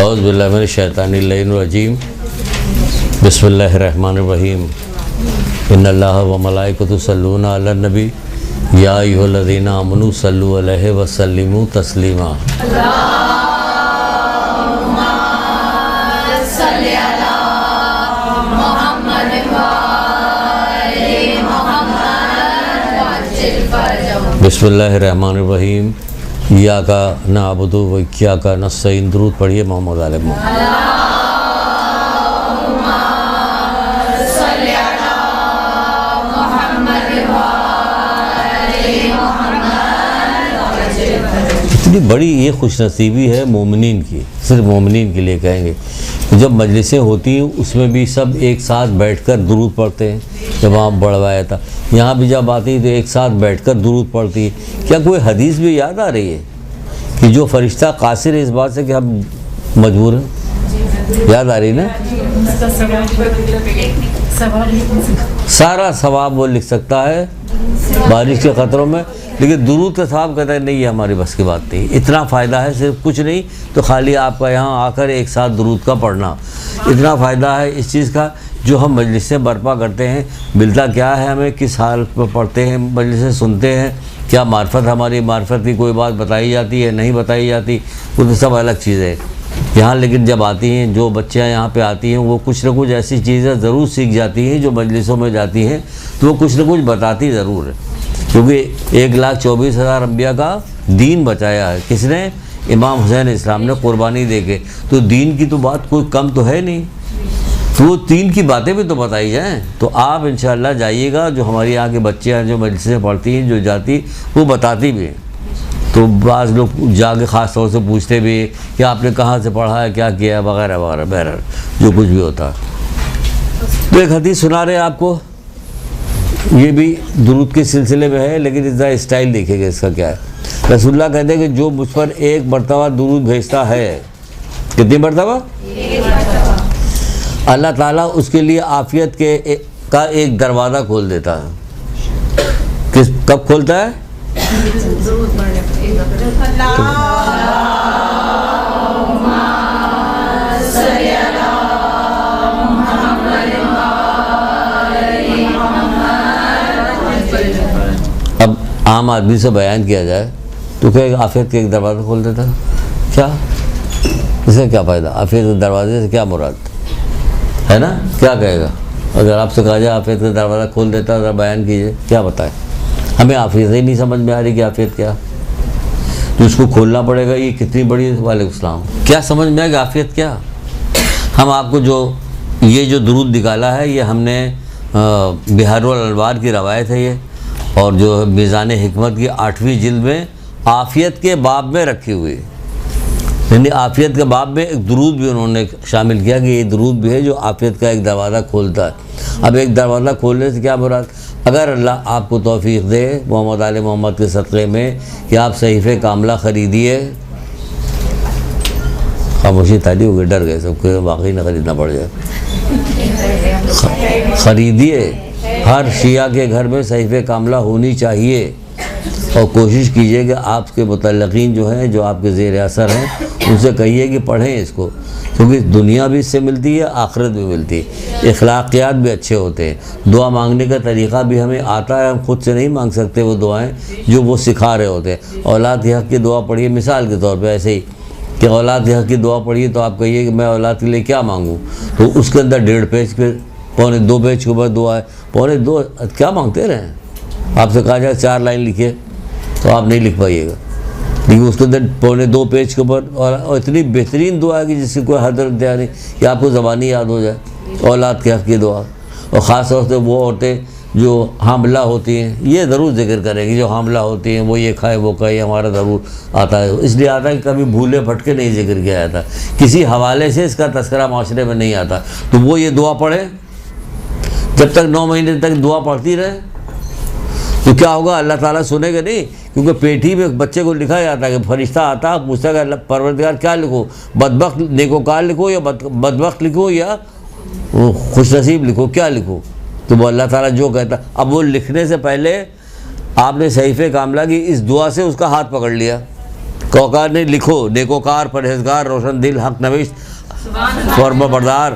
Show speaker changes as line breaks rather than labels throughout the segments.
औज़ु बिल्लाहि मिनश शैतानिर रजीम। बिस्मिल्लाहिर्रहमानिर्रहीम। इन्नल्लाह व मलाइकतहु यस्सल्लूना अलन नबी या अय्युहल्लज़ीना आमनू सल्लु अलैहि व सल्लिमू तस्लीमा। बिस्मिल्लाहिर्रहमानिर्रहीम। इय्याका नअबुदु व इय्याका नस्तईन। दुरूद पढ़िए मोहम्मद आले मोहम्मद। इतनी बड़ी ये खुशनसीबी है मोमिनीन की, सिर्फ मोमिनीन के लिए कहेंगे। जब मजलिसें होती हैं उसमें भी सब एक साथ बैठकर दुरूद पढ़ते हैं। जब वहाँ बढ़वाया था, यहाँ भी जब आती है तो एक साथ बैठकर दुरूद पढ़ती है। क्या कोई हदीस भी याद आ रही है कि जो फरिश्ता कासिर है इस बात से कि हम मजबूर हैं? याद आ रही ना? सारा सवाब वो लिख सकता है बारिश के ख़तरों में, लेकिन दुरूद का सवाब कहता है नहीं, ये हमारी बस की बात नहीं। इतना फ़ायदा है, सिर्फ कुछ नहीं तो खाली आपका यहाँ आकर एक साथ दुरूद का पढ़ना, इतना फ़ायदा है इस चीज़ का। जो हम मजलिसें बर्पा करते हैं, मिलता क्या है हमें? किस हाल पर पढ़ते हैं, मजलिसें सुनते हैं, क्या मार्फत, हमारी मार्फत की कोई बात बताई जाती है, नहीं बताई जाती, वो तो सब अलग चीज़ है। यहाँ लेकिन जब आती हैं, जो बच्चियाँ यहाँ पे आती हैं, वो कुछ ना कुछ ऐसी चीज़ें ज़रूर सीख जाती हैं। जो मजलिसों में जाती हैं तो वो कुछ ना कुछ बताती ज़रूर है, क्योंकि 1,24,000 अम्बिया का दीन बचाया है किसने? इमाम हुसैन इस्लाम ने कुर्बानी दे के। तो दीन की तो बात कोई कम तो है नहीं, तो वो दीन की बातें भी तो बताई जाएँ। तो आप इंशाअल्लाह जाइएगा, जो हमारी यहाँ के बच्चे हैं जो मजलिसें पढ़ती हैं, जो जाती, वो बताती भी हैं। तो बाज़ लोग जाके ख़ास तौर से पूछते भी कि आपने कहाँ से पढ़ा है, क्या किया है, वगैरह वगैरह, बहरहाल जो कुछ भी होता है। तो एक हदीस सुना रहे हैं आपको, ये भी दुरूद के सिलसिले में है, लेकिन इसका स्टाइल देखिएगा इसका क्या है। रसूलुल्लाह कहते हैं कि जो मुझ पर एक मरतबा दुरूद भेजता है, कितनी मरतबा? अल्लाह ताला उसके लिए आफियत का एक दरवाज़ा खोल देता है। कब खोलता है? अब आम आदमी से बयान किया जाए तो क्या आफियत का एक दरवाज़ा खोल देता है? क्या इससे क्या फ़ायदा? आफियत के दरवाजे से क्या मुराद है ना? क्या कहेगा अगर आपसे कहा जाए आफियत का दरवाज़ा खोल देता है, ज़रा बयान कीजिए, क्या बताएं? हमें आफियत ही नहीं समझ में आ रही कि आफियत क्या, तो उसको खोलना पड़ेगा। ये कितनी बड़ी, वालेकुम सलाम, क्या समझ में आएगा आफियत क्या? हम आपको जो ये जो दुरूद निकाला है, ये हमने बिहारुल अनवार की रवायत है ये, और जो मीज़ान हिकमत की 8वीं जिल्द में आफियत के बाब में रखी हुई है। यानी आफियत के बाब में एक दुरूद भी उन्होंने शामिल किया कि ये दुरूद भी है जो आफियत का एक दरवाज़ा खोलता है। अब एक दरवाज़ा खोलने से क्या मुराद? अगर अल्लाह आपको तौफीक दे मोहम्मद आले मोहम्मद के सदक़े में कि आप सहीफ़े कामला ख़रीदिए, खामोशी ताली हो गई, डर गए सबको, वाकई ना ख़रीदना पड़ जाए। ख़रीदिए, हर शिया के घर में सहीफ़े कामला होनी चाहिए, और कोशिश कीजिए कि आपके मुतल्लक़ीन जो हैं, जो आपके ज़ेर असर हैं, उनसे कहिए कि पढ़ें इसको, क्योंकि दुनिया भी इससे मिलती है, आखिरत भी मिलती है, अखलाक़ियात भी अच्छे होते हैं। दुआ मांगने का तरीक़ा भी हमें आता है, हम खुद से नहीं मांग सकते वो दुआएं जो वो सिखा रहे होते हैं। औलाद के हक़ की दुआ पढ़िए, मिसाल के तौर पर ऐसे ही कि औलाद के हक़ की दुआ पढ़िए, तो आप कहिए कि मैं औलाद के लिए क्या मांगूँ, तो उसके अंदर 1.5 पेज पे, 2 पेज के ऊपर दुआ है, 2 क्या मांगते रहें? आपसे कहा जाए 4 लाइन लिखिए तो आप नहीं लिख पाइएगा, लेकिन उसके अंदर 2 पेज के ऊपर और इतनी बेहतरीन दुआ है कि जिसकी कोई हद इंतहा नहीं, कि आपको ज़बानी याद हो जाए औलाद के हक़ की दुआ। और ख़ास तौर से वो औरतें जो हामला होती हैं, ये ज़रूर जिक्र करेंगी, जो हामला होती हैं वो ये खाए वो खाए, हमारा ज़रूर आता है। इसलिए आता है कि कभी भूले भटके नहीं जिक्र किया जाता, किसी हवाले से इसका तस्करा माशरे में नहीं आता। तो वो ये दुआ पढ़े, जब तक 9 महीने तक दुआ पढ़ती रहे तो क्या होगा? अल्लाह ताला सुनेगा नहीं, क्योंकि पेटी में बच्चे को लिखा जाता है कि फरिश्ता आता है, पूछता है परवरदिगार क्या लिखो, बदबख्त नेकोकार लिखो या बदबख्त लिखो या खुशनसीब लिखो, क्या लिखो? तो वो अल्लाह ताला जो कहता। अब वो लिखने से पहले आपने सहीफ़े कामला की इस दुआ से उसका हाथ पकड़ लिया कौकार ने लिखो, नेकोकार परहेजगार रोशन दिल हक नविश फर्मा बरदार,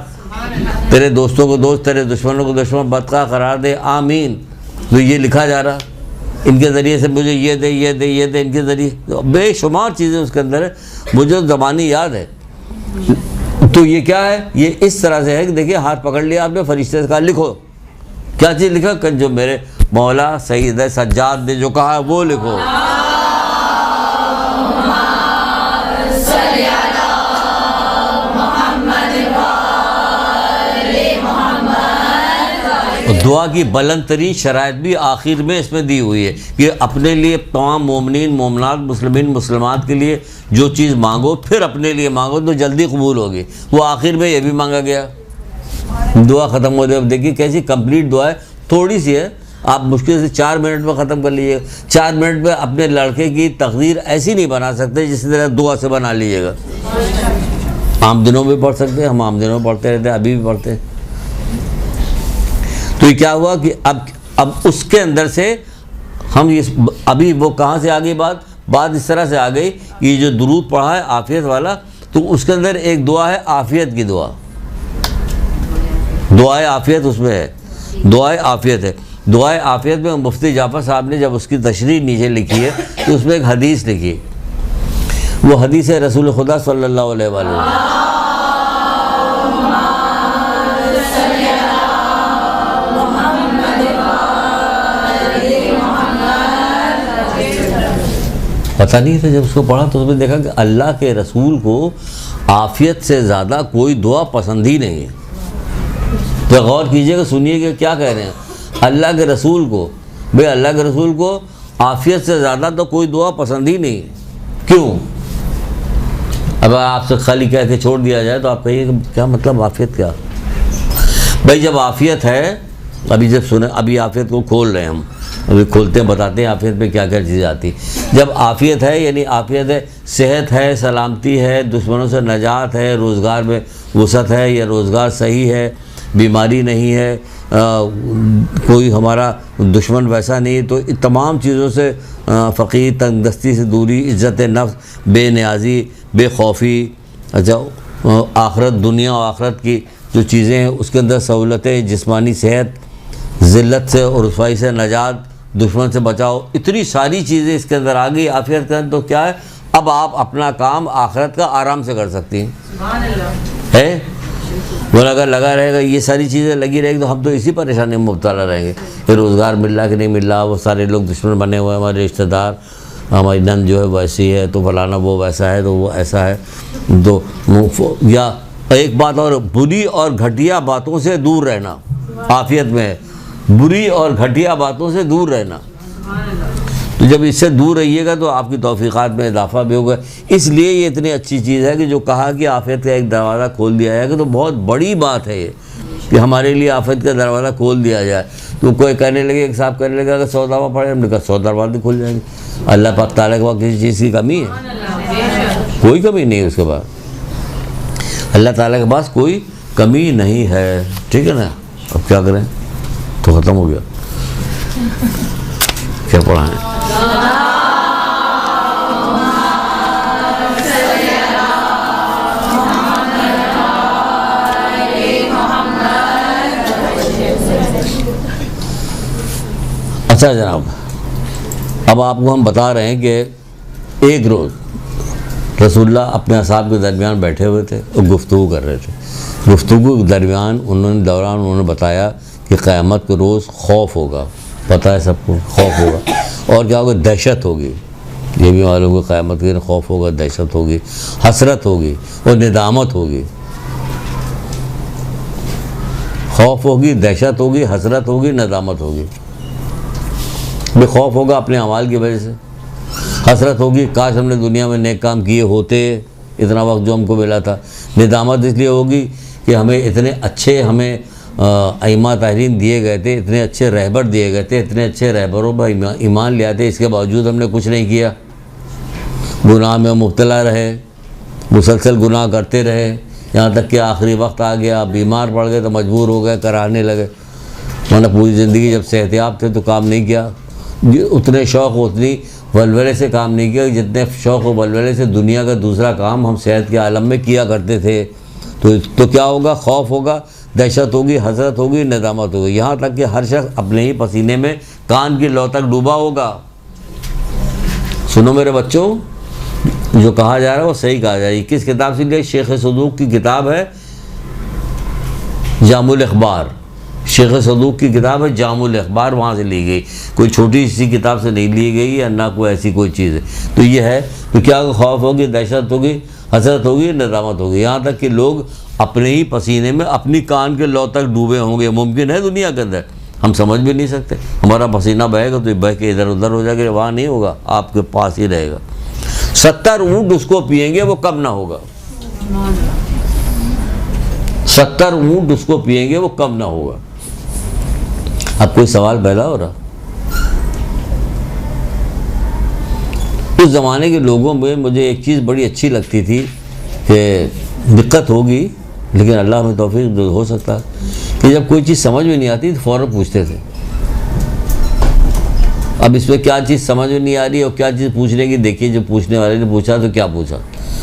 तेरे दोस्तों को दोस्त तेरे दुश्मनों को दुश्मन बदका करार दे आमीन। तो ये लिखा जा रहा, इनके ज़रिए से मुझे ये दे ये दे ये दे, इनके ज़रिए तो बेशुमार चीज़ें उसके अंदर है, मुझे ज़बानी याद है। तो ये क्या है, ये इस तरह से है कि देखिए हाथ पकड़ लिया आपने, फरिश्ते से कहा लिखो, क्या चीज़ लिखा, कि जो मेरे मौला सईद सज्जाद ने जो कहा है वो लिखो। दुआ की बुलंद तरीन शराइत भी आखिर में इसमें दी हुई है कि अपने लिए तमाम मोमिनीन मोमनात मुस्लिमीन मुसलमात के लिए जो चीज़ मांगो फिर अपने लिए मांगो तो जल्दी कबूल होगी। वो आखिर में ये भी मांगा गया। दुआ ख़त्म हो जाए, देखिए कैसी कंप्लीट दुआ है, थोड़ी सी है, आप मुश्किल से 4 मिनट में ख़त्म कर लीजिएगा। 4 मिनट में अपने लड़के की तकदीर ऐसी नहीं बना सकते जिस तरह दुआ से बना लीजिएगा। आम दिनों में पढ़ सकते हैं, हम आम दिनों में पढ़ते रहते हैं, अभी भी पढ़ते हैं। तो ये क्या हुआ कि अब उसके अंदर से हम ये अभी वो कहाँ से आ गई बात इस तरह से आ गई कि जो दुरूद पढ़ा है आफियत वाला, तो उसके अंदर एक दुआ है आफियत की दुआ, दुआए आफियत उसमें है, दुआए आफियत है। दुआए आफियत में मुफ्ती जाफर साहब ने जब उसकी तशरीह नीचे लिखी है तो उसमें एक हदीस लिखी, वो हदीस है रसूल खुदा सल्लल्लाहु अलैहि वसल्लम। पता नहीं था, जब उसको पढ़ा तो उसमें देखा कि अल्लाह के रसूल को आफियत से ज़्यादा कोई दुआ पसंद ही नहीं है। तो गौर कीजिएगा, सुनिएगा क्या कह रहे हैं, अल्लाह के रसूल को, भाई अल्लाह के रसूल को आफियत से ज़्यादा तो कोई दुआ पसंद ही नहीं है। क्यों? अब आपसे खाली कह के छोड़ दिया जाए तो आप कहिए क्या मतलब आफियत क्या? भाई जब आफियत है, अभी जब सुने, अभी आफियत को खोल रहे हैं हम, अभी खोलते हैं, बताते हैं आफियत में क्या क्या चीज़ें आती। जब आफियत है यानी आफियत है, सेहत है, सलामती है, दुश्मनों से नजात है, रोज़गार में वसअत है या रोज़गार सही है, बीमारी नहीं है, कोई हमारा दुश्मन वैसा नहीं है, तो तमाम चीज़ों से फ़कीर, तंगदस्ती से दूरी, इज़्ज़त नफ्स, बेनियाजी, बेखौफी, अच्छा आखरत, दुनिया और आखरत की जो चीज़ें हैं उसके अंदर सहूलतें, जिस्मानी सेहत, ज़िल्लत से और रुसवाई से नजात, दुश्मन से बचाओ, इतनी सारी चीज़ें इसके अंदर आ गई आफियत के अंदर। तो क्या है, अब आप अपना काम आखिरत का आराम से कर सकती हैं, है वो अगर लगा रहेगा, ये सारी चीज़ें लगी रहेगी तो हम तो इसी परेशानी में मुब्तला रहेंगे कि रोज़गार मिल रहा कि नहीं मिल रहा, वो सारे लोग दुश्मन बने हुए हैं, हमारे रिश्तेदार, हमारी नंद जो है वैसी है तो फलाना वो वैसा है तो वो ऐसा है। तो या एक बात और, बुरी और घटिया बातों से दूर रहना आफियत में है, बुरी और घटिया बातों से दूर रहना। तो जब इससे दूर रहिएगा तो आपकी तौफीक़ात में इजाफा भी होगा। इसलिए ये इतनी अच्छी चीज़ है कि जो कहा कि आफियत का एक दरवाज़ा खोल दिया जाएगा, तो बहुत बड़ी बात है ये कि हमारे लिए आफियत का दरवाज़ा खोल दिया जाए। तो कोई कहने लगे, एक साहब कहने लगे अगर 100 दफ़ा पढ़े, हमने कहा 100 दरवाजे खुल जाएंगे। अल्लाह पाक ताला के पास किसी चीज़ की कमी है? कोई कमी नहीं है उसके पास, अल्लाह ताला के पास कोई कमी नहीं है, ठीक है ना। अब क्या करें, तो ख़त्म हो गया, क्या पढ़ाएं? अच्छा जनाब, अब आपको हम बता रहे हैं कि एक रोज़ रसूलुल्लाह अपने असहाब के दरमियान बैठे हुए थे और गुफ्तगू कर रहे थे। गुफ्तगू के दरमियान उन्होंने बताया कि क़यामत के रोज़ खौफ होगा, पता है सबको, खौफ होगा और क्या होगा, दहशत होगी, ये भी मालूम होगा क़यामत के दिन खौफ होगा, दहशत होगी, हसरत होगी और निदामत होगी। खौफ होगी, दहशत होगी, हसरत होगी, नदामत होगी। बे खौफ होगा अपने अमाल की वजह से, हसरत होगी काश हमने दुनिया में नेक काम किए होते, इतना वक्त जो हमको मिला था। निदामत इसलिए होगी कि हमें इतने अच्छे अइम्मा ताहीरीन दिए गए थे, इतने अच्छे रहबर दिए गए थे, इतने अच्छे रहबरों पर ईमान ले आते, इसके बावजूद हमने कुछ नहीं किया, गुनाह में मुब्तला रहे, मुसलसल गुनाह करते रहे, यहाँ तक कि आखिरी वक्त आ गया, बीमार पड़ गए तो मजबूर हो गए, कराने लगे, वरना पूरी ज़िंदगी जब सेहतियाब थे तो काम नहीं किया, उतने शौक़, उतनी वलवले से काम नहीं किया, जितने शौक़ व वलवले से दुनिया का दूसरा काम हम सेहत के आलम में किया करते थे। तो क्या होगा? खौफ होगा, दहशत होगी, हसरत होगी, नदामत होगी, यहाँ तक कि हर शख्स अपने ही पसीने में कान की लौ तक डूबा होगा। सुनो मेरे बच्चों, जो कहा जा रहा है वो सही कहा जा रहा है। किस किताब से लिया? शेख सदूक की किताब है जामुल अखबार। शेख सदूक की किताब है जामुल अखबार, वहाँ से ली गई, कोई छोटी सी किताब से नहीं ली गई है, ना कोई ऐसी कोई चीज़ है। तो ये है कि क्या खौफ होगी, दहशत होगी, हसरत होगी, नदामत होगी, यहाँ तक कि लोग अपने ही पसीने में अपनी कान के लौ तक डूबे होंगे। मुमकिन है दुनिया के अंदर? हम समझ भी नहीं सकते। हमारा पसीना बहेगा तो बह के इधर उधर हो जाएगा, वहाँ नहीं होगा, आपके पास ही रहेगा। 70 ऊँट उसको पिएंगे, वो कब ना होगा? 70 ऊँट उसको पिएंगे, वो कब ना होगा? अब कोई सवाल पैदा हो रहा? उस ज़माने के लोगों में मुझे एक चीज़ बड़ी अच्छी लगती थी कि दिक्कत होगी, लेकिन अल्लाह में तौफीक हो सकता है कि जब कोई चीज़ समझ में नहीं आती तो फ़ौरन पूछते थे। अब इसमें क्या चीज़ समझ में नहीं आ रही और क्या चीज़ पूछने की, देखिए जो पूछने वाले ने पूछा तो क्या पूछा,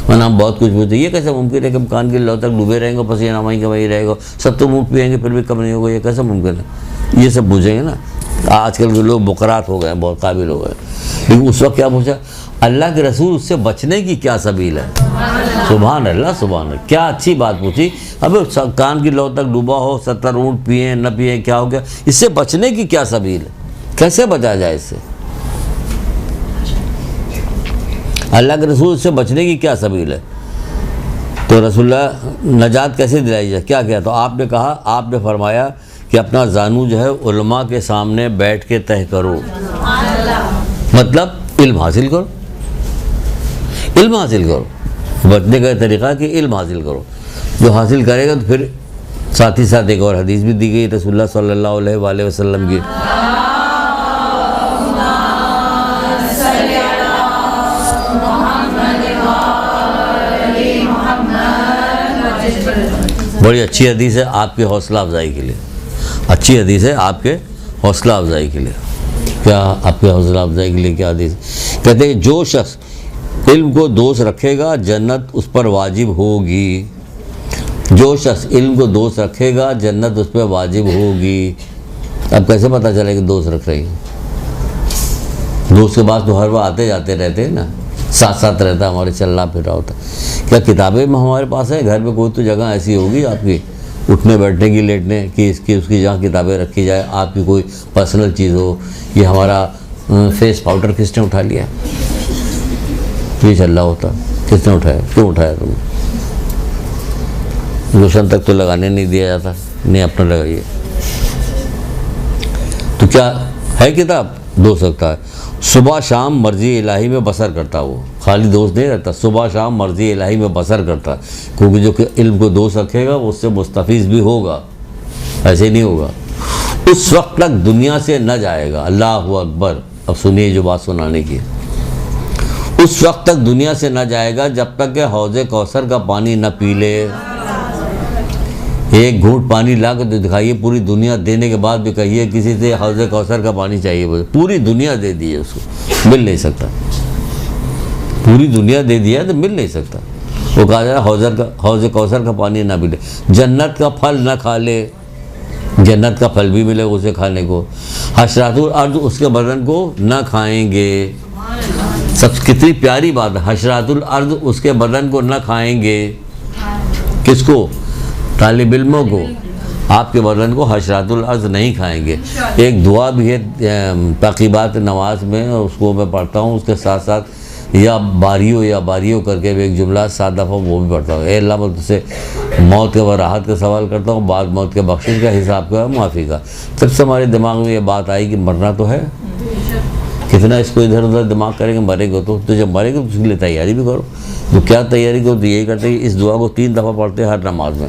वरना हम बहुत कुछ पूछते। ये कैसे मुमकिन है कि हम कान के लौ तक डूबे रहेंगे, पसीना वहीं का वहीं रहेगा, सब तो मुँह पिएंगे फिर भी कम नहीं होगा, ये कैसे मुमकिन है? ये सब पूछेंगे ना। आजकल के लोग बुकरात हो गए, बहुत काबिल हो गए, लेकिन उस वक्त क्या पूछा? अल्लाह के रसूल उससे बचने की क्या सबील है? सुभान अल्लाह, सुभान अल्लाह, क्या अच्छी बात पूछी। अब कान की लौ तक डूबा हो, 70 ऊँट पिए न पिए, क्या हो गया? इससे बचने की क्या सबील है? कैसे बचा जाए इससे? अल्लाह के रसूल से बचने की क्या सबील है? तो रसूलुल्लाह नजात कैसे दिलाई जाए? क्या किया? तो आपने कहा, आपने फरमाया कि अपना जानू जो है उलमा के सामने बैठ के तय करो, मतलब इल्म हासिल करो, इल्म हासिल करो। बचने का तरीक़ा कि इल्म हासिल करो। जो हासिल करेगा तो फिर साथ ही साथ एक और हदीस भी दी गई रसूलुल्लाह सल्लल्लाहु अलैहि वसल्लम की, बड़ी अच्छी हदीस है आपके हौसला अफजाई के लिए। अच्छी हदीस है आपके हौसला अफजाई के लिए। क्या आपके हौसला अफजाई के लिए क्या हदीस? कहते हैं जो शख्स इल्म को दोस्त रखेगा जन्नत उस पर वाजिब होगी। जो शख्स इल्म को दोस्त रखेगा जन्नत उस पर वाजिब होगी। अब कैसे पता चलेगा कि दोस्त रख रही है? दोस्त के पास तो हर बार आते जाते रहते हैं ना, साथ साथ रहता है, हमारे चलना फिरना होता। क्या किताबें हमारे पास है? घर में कोई तो जगह ऐसी होगी आपकी उठने बैठने की, लेटने की, इसकी उसकी, जहाँ किताबें रखी जाए, आपकी कोई पर्सनल चीज़ हो। ये हमारा फेस पाउडर किसने उठा लिया? ये चल रहा होता, किसने उठाया? क्यों उठाया तुमने? लोशन तक तो लगाने नहीं दिया जाता, नहीं अपना लगाइए। तो क्या है किताब? दो सकता है। सुबह शाम मर्जी इलाही में बसर करता, वो खाली दोस्त नहीं रहता, सुबह शाम मर्जी इलाही में बसर करता, क्योंकि जो इल्म को दोस्त रखेगा वो उससे मुस्तफीज़ भी होगा, ऐसे नहीं होगा। उस वक्त तक दुनिया से न जाएगा। अल्लाहु अकबर। अब सुनिए जो बात सुनाने की, उस वक्त तक दुनिया से न जाएगा जब तक कि हौज़े कौसर का पानी न पी ले। एक घूंट पानी ला कर तो दिखाइए, पूरी दुनिया देने के बाद भी कहिए किसी से हौज़े कौसर का पानी चाहिए, बोले पूरी दुनिया दे दी है उसको, मिल नहीं सकता। पूरी दुनिया दे दिया तो मिल नहीं सकता। वो कहा जा रहा हौज़े कौसर का पानी ना मिले, जन्नत का फल ना खा ले, जन्नत का फल भी मिलेगा उसे खाने को, हशरातुल अर्ज़ उसके बदन को ना खाएंगे। सब कितनी प्यारी बात है, हशरातुल अर्ज़ उसके बदन को ना खाएंगे। किसको? तालिब इल्मों को। आपके बदन को हशरातुल अर्ज़ नहीं खाएंगे। एक दुआ भी है ताक़ीबात नमाज में, उसको मैं पढ़ता हूँ, उसके साथ साथ या बारियों करके भी एक जुमला 7 दफ़ा वो भी पढ़ता हूँ। अल्लाह मैं तुझसे मौत के व राहत का सवाल करता हूँ, बाद मौत के बख्शिश का, हिसाब का, माफ़ी का। तब से हमारे दिमाग में ये बात आई कि मरना तो है, कितना इसको इधर उधर दिमाग करेंगे, मरेंगे तो जब मरेंगे तो उसके लिए तैयारी भी करो। तो क्या तैयारी करो? तो यही करते हैं, इस दुआ को 3 दफ़ा पढ़ते हैं हर नमाज में।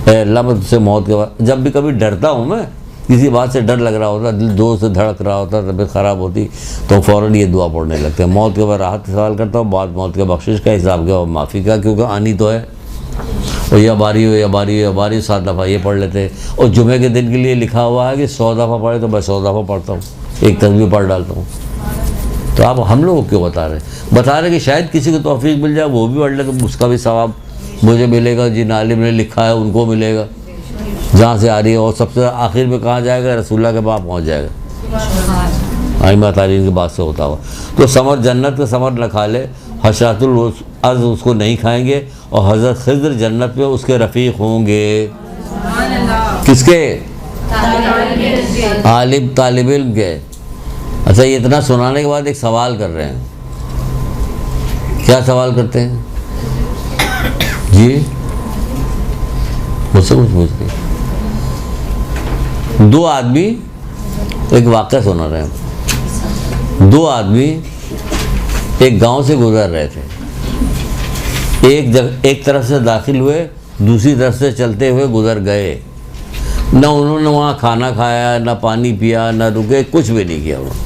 अल्लाह मैं तुझसे मौत के बाद, जब भी कभी डरता हूँ मैं, किसी बात से डर लग रहा होता, दिल जोर से धड़क रहा होता, तबीयत ख़राब होती, तो फ़ौरन ये दुआ पढ़ने लगते हैं। मौत के बाद राहत का सवाल करता हूँ, बाद मौत के बख्शिश का, हिसाब का, माफ़ी का, क्योंकि आनी तो है। और या बारी 7 दफ़ा ये पढ़ लेते हैं। और जुमे के दिन के लिए लिखा हुआ है कि 100 दफ़ा पढ़े, तो मैं 100 दफ़ा पढ़ता हूँ, एक तस्बीह पढ़ डालता हूँ। तो आप हम लोगों को क्यों बता रहे कि शायद किसी को तौफीक मिल जाए, वो भी पढ़ ले तो उसका भी सवाब मुझे मिलेगा, जिन आलिम ने लिखा है उनको मिलेगा, जहाँ से आ रही है। और सबसे आखिर में कहाँ जाएगा? रसूलुल्लाह के पास पहुँच जाएगा, आइमा तारीन की बात से होता हुआ। तो समर जन्नत का समर न खा ले, हशरातुल अर्ज़ उसको नहीं खाएंगे, और हज़रत खिज़्र जन्नत में उसके रफ़ीक होंगे। किसके? आलिम तालिब इल्म के। अच्छा, ये इतना सुनाने के बाद एक सवाल कर रहे हैं। क्या सवाल करते हैं जी? मुझसे कुछ पूछते। दो आदमी, एक वाक़या सुना रहे हैं। दो आदमी एक गांव से गुजर रहे थे। एक तरफ से दाखिल हुए, दूसरी तरफ से चलते हुए गुजर गए। ना उन्होंने वहाँ खाना खाया, ना पानी पिया, ना रुके, कुछ भी नहीं किया उन्होंने।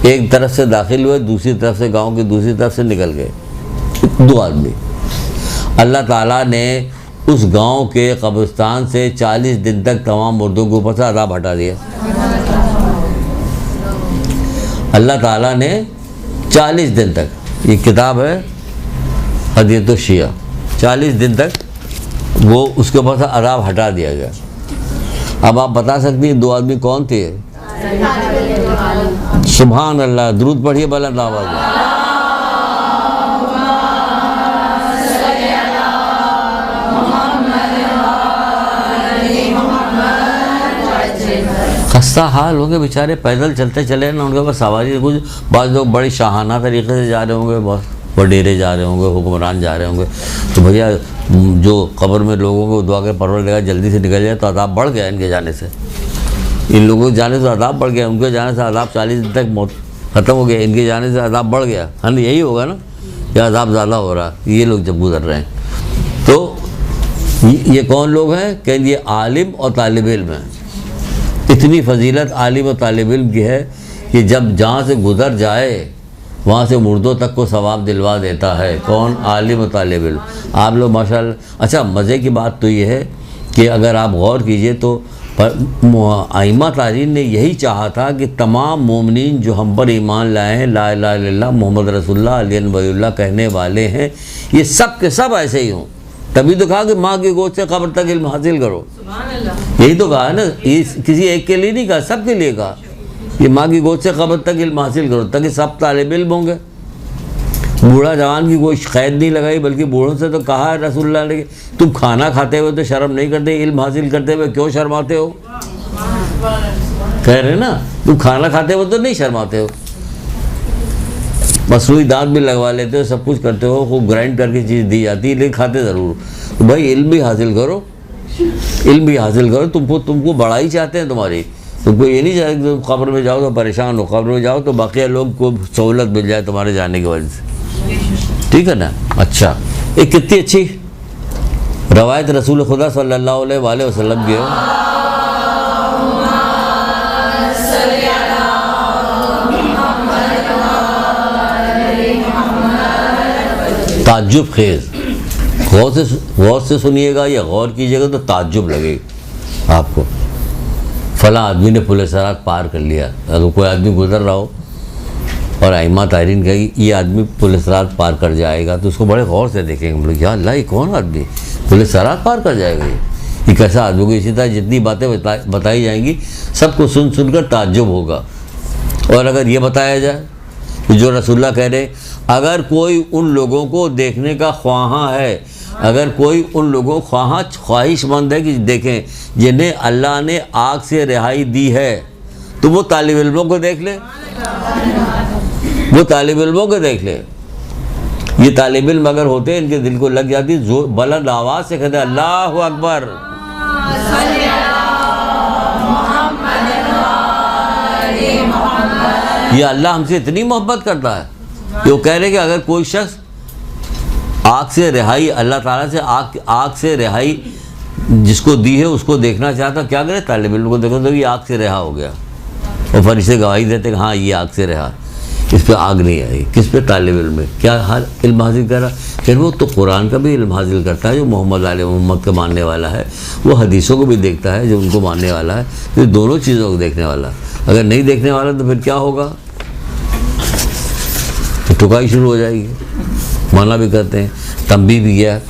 एक तरफ से दाखिल हुए, दूसरी तरफ से, गांव की दूसरी तरफ से निकल गए दो आदमी। अल्लाह ताला ने उस गांव के कब्रिस्तान से 40 दिन तक तमाम मुर्दों के ऊपर से अज़ाब हटा दिया। अल्लाह ताला ने 40 दिन तक, ये किताब है हदीयतुश शिया, 40 दिन तक वो उसके ऊपर से अज़ाब हटा दिया गया। अब आप बता सकती हैं दो आदमी कौन थे? सुभान अल्लाह, दुरूद पढ़िए बुलंद आवाज़ में। खस्ता हाल होंगे बेचारे, पैदल चलते चले ना, उनके पास सवारी कुछ। बाद लोग बड़ी शाहाना तरीके से जा रहे होंगे, बहुत वडेरे जा रहे होंगे, हुक्मरान जा रहे होंगे। तो भैया जो कब्र में लोगों को दुआ के परवरदिगार जल्दी से निकल जाए, तो अज़ाब बढ़ गया इनके जाने से। इन लोगों के जाने से अज़ाब बढ़ गया, उनके जाने से अज़ाब 40 दिन तक मौत ख़त्म हो गया, इनके जाने से अज़ाब बढ़ गया। हाँ, यही होगा ना, या अज़ाब ज़्यादा हो रहा है ये लोग जब गुजर रहे हैं। तो ये कौन लोग हैं? कहें ये आलिम और तालिब इल्म हैं। इतनी फजीलत आलिम और तालिब इल्म की है कि जब जहाँ से गुजर जाए वहाँ से मुर्दों तक को सवाब दिलवा देता है। कौन? आलिम और तालिब इल्म। आप लोग माशाअल्लाह। अच्छा, मज़े की बात तो ये है कि अगर आप गौर कीजिए तो आइमा तारीन ने यही चाहा था कि तमाम मोमिनीन जो हम पर ईमान लाए हैं, ला इलाहा इल्लल्लाह मोहम्मद रसूलुल्लाह अली वलीउल्लाह कहने वाले हैं, ये सब के सब ऐसे ही हों। तभी तो कहा कि माँ की गोद से कब्र तक इल्म हासिल करो। यही तो कहा है ना, किसी एक के लिए नहीं कहा, सब के लिए कहा कि माँ की गोद से कब्र तक इल्म हासिल करो, ताकि सब तालिब इल्म होंगे। बूढ़ा जवान की कोई कैद नहीं लगाई, बल्कि बूढ़ों से तो कहा है रसूलुल्लाह ने, तुम खाना खाते हुए तो शर्म नहीं करते, इल्म हासिल करते हुए क्यों शर्माते हो? कह रहे ना, तुम खाना खाते हुए तो नहीं शर्माते हो, मसनूई दांत भी लगवा लेते हो, सब कुछ करते हो, खूब ग्राइंड करके चीज़ दी जाती है, लेकिन खाते ज़रूर। तो भाई इल्म भी हासिल करो, इल्म भी हासिल करो। तुमको बड़ाई चाहते हैं तुम्हारी, तुमको ये नहीं चाहते तुम कब्र में जाओ तो परेशान हो, कब्र में जाओ तो बाकी लोग को सहूलत मिल जाए तुम्हारे जाने की वजह से, ठीक है ना। अच्छा, एक कितनी अच्छी रवायत रसूल खुदा सल्लल्लाहु अलैहि वसल्लम की है। ताज्जुब खेज़, गौर से सुनिएगा या गौर कीजिएगा तो ताज्जुब लगेगा आपको। फला आदमी ने पुल सिरात पार कर लिया। अगर कोई आदमी गुजर रहा हो और आइमा तारीन कही ये आदमी पुल सिरात पार कर जाएगा, तो उसको बड़े गौर से देखेंगे हम लोग, या अल्लाह ये कौन आदमी पुल सिरात पार कर जाएगा, ये कैसा आदमी होगा। इसी तरह जितनी बातें बताई जाएंगी सबको सुन सुनकर ताज्जुब होगा। और अगर ये बताया जाए कि जो रसूलुल्लाह कह रहे, अगर कोई उन लोगों को देखने का ख्वाहा है, अगर कोई उन लोगों ख्वाहिशमंद है कि देखें जिन्हें अल्लाह ने आग से रिहाई दी है, तो वो तालिब इल्मों को देख ले, वो तालिब इल्मों को देख ले। ये तालिब इल्म अगर होते इनके दिल को लग जाती, जोर बुलंद आवाज़ से कहते अल्लाहु अकबर, ये अल्लाह हमसे इतनी मोहब्बत करता है कि वो कह रहे कि अगर कोई शख्स आग से रिहाई, अल्लाह ताला से आग से रिहाई जिसको दी है उसको देखना चाहता, क्या करे? तालिब इल्म को देखो तो ये आग से रिहा हो गया, और फरिश्ते गवाही देते कि हाँ ये आग से रिहा, इस पे आग नहीं आई। किस पे? तालिब इल्म में। क्या हाल इल्म हासिल कर रहा? फिर वो तो कुरान का भी इल्म हासिल करता है जो मोहम्मद आले मोहम्मद का मानने वाला है, वो हदीसों को भी देखता है जो उनको मानने वाला है, तो दोनों चीज़ों को देखने वाला। अगर नहीं देखने वाला तो फिर क्या होगा? थुकाई शुरू हो जाएगी। मना भी करते हैं, तंबी भी किया।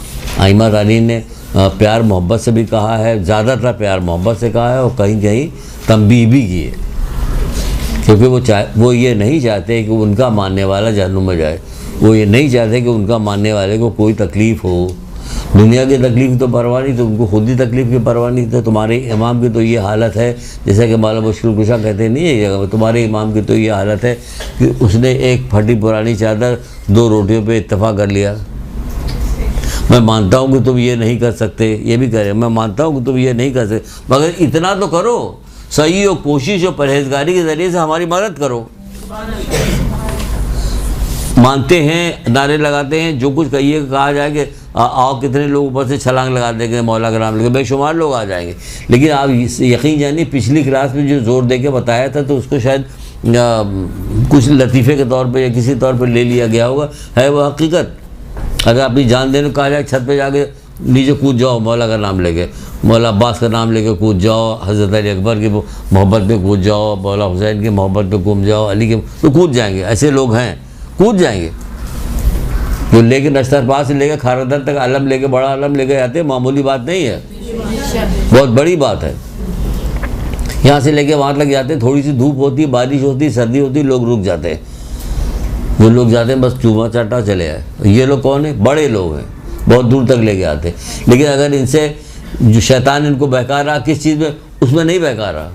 आइमा रानी ने प्यार मोहब्बत से भी कहा है, ज़्यादातर प्यार मोहब्बत से कहा है, और कहीं कहीं तंबी भी की है, क्योंकि वो ये नहीं चाहते कि उनका मानने वाला जहन्नुम में जाए। वो ये नहीं चाहते कि उनका मानने वाले को कोई तकलीफ़ हो। दुनिया की तकलीफ़ तो परवाह नहीं, तो उनको खुद ही तकलीफ़ की परवाह नहीं। तो तुम्हारे इमाम की तो ये हालत है, जैसा कि मौला मुश्किल कुशा कहते नहीं है, तुम्हारे इमाम की तो ये हालत है कि उसने एक फटी पुरानी चादर 2 रोटियों पे इत्तेफाक कर लिया। मैं मानता हूँ कि तुम ये नहीं कर सकते, ये भी करें, मैं मानता हूँ कि तुम ये नहीं कर सकते, मगर इतना तो करो, सही और कोशिश और परहेजगारी के ज़रिए से हमारी मदद करो। मानते हैं, नारे लगाते हैं, जो कुछ कहिए कहा जाए कि आओ, कितने लोग ऊपर से छलांग लगा देंगे मौला का नाम लेके, बेशुमार लोग आ जाएंगे। लेकिन आप यकीन जानिए, पिछली क्लास में जो जोर दे के बताया था, तो उसको शायद कुछ लतीफ़े के तौर पे या किसी तौर पे ले लिया गया होगा, है वो हकीकत। अगर अपनी जान देने को कहा जाए, छत पे जाके नीचे कूद जाओ, मौला का नाम लेके, मौला अब्बास का नाम लेके कूद जाओ, हज़रत अली अकबर की मोहब्बत में कूद जाओ, मौला हुसैन की मोहब्बत में कूद जाओ, अली के, तो कूद जाएंगे। ऐसे लोग हैं, कूद जाएंगे। जो लेके नश्तरपास से लेकर खारदर तक अलम लेके, बड़ा अलम लेके जाते हैं, मामूली बात नहीं है, बहुत बड़ी बात है। यहाँ से लेके वहाँ तक जाते हैं, थोड़ी सी धूप होती है, बारिश होती है, सर्दी होती है, लोग रुक जाते हैं। वो लोग जाते हैं बस चूमा चाटा चले आए। ये लोग कौन है? बड़े लोग हैं, बहुत दूर तक लेके आते हैं। लेकिन अगर इनसे जो शैतान इनको बहका रहा, किस चीज़ में? उसमें नहीं बहका रहा,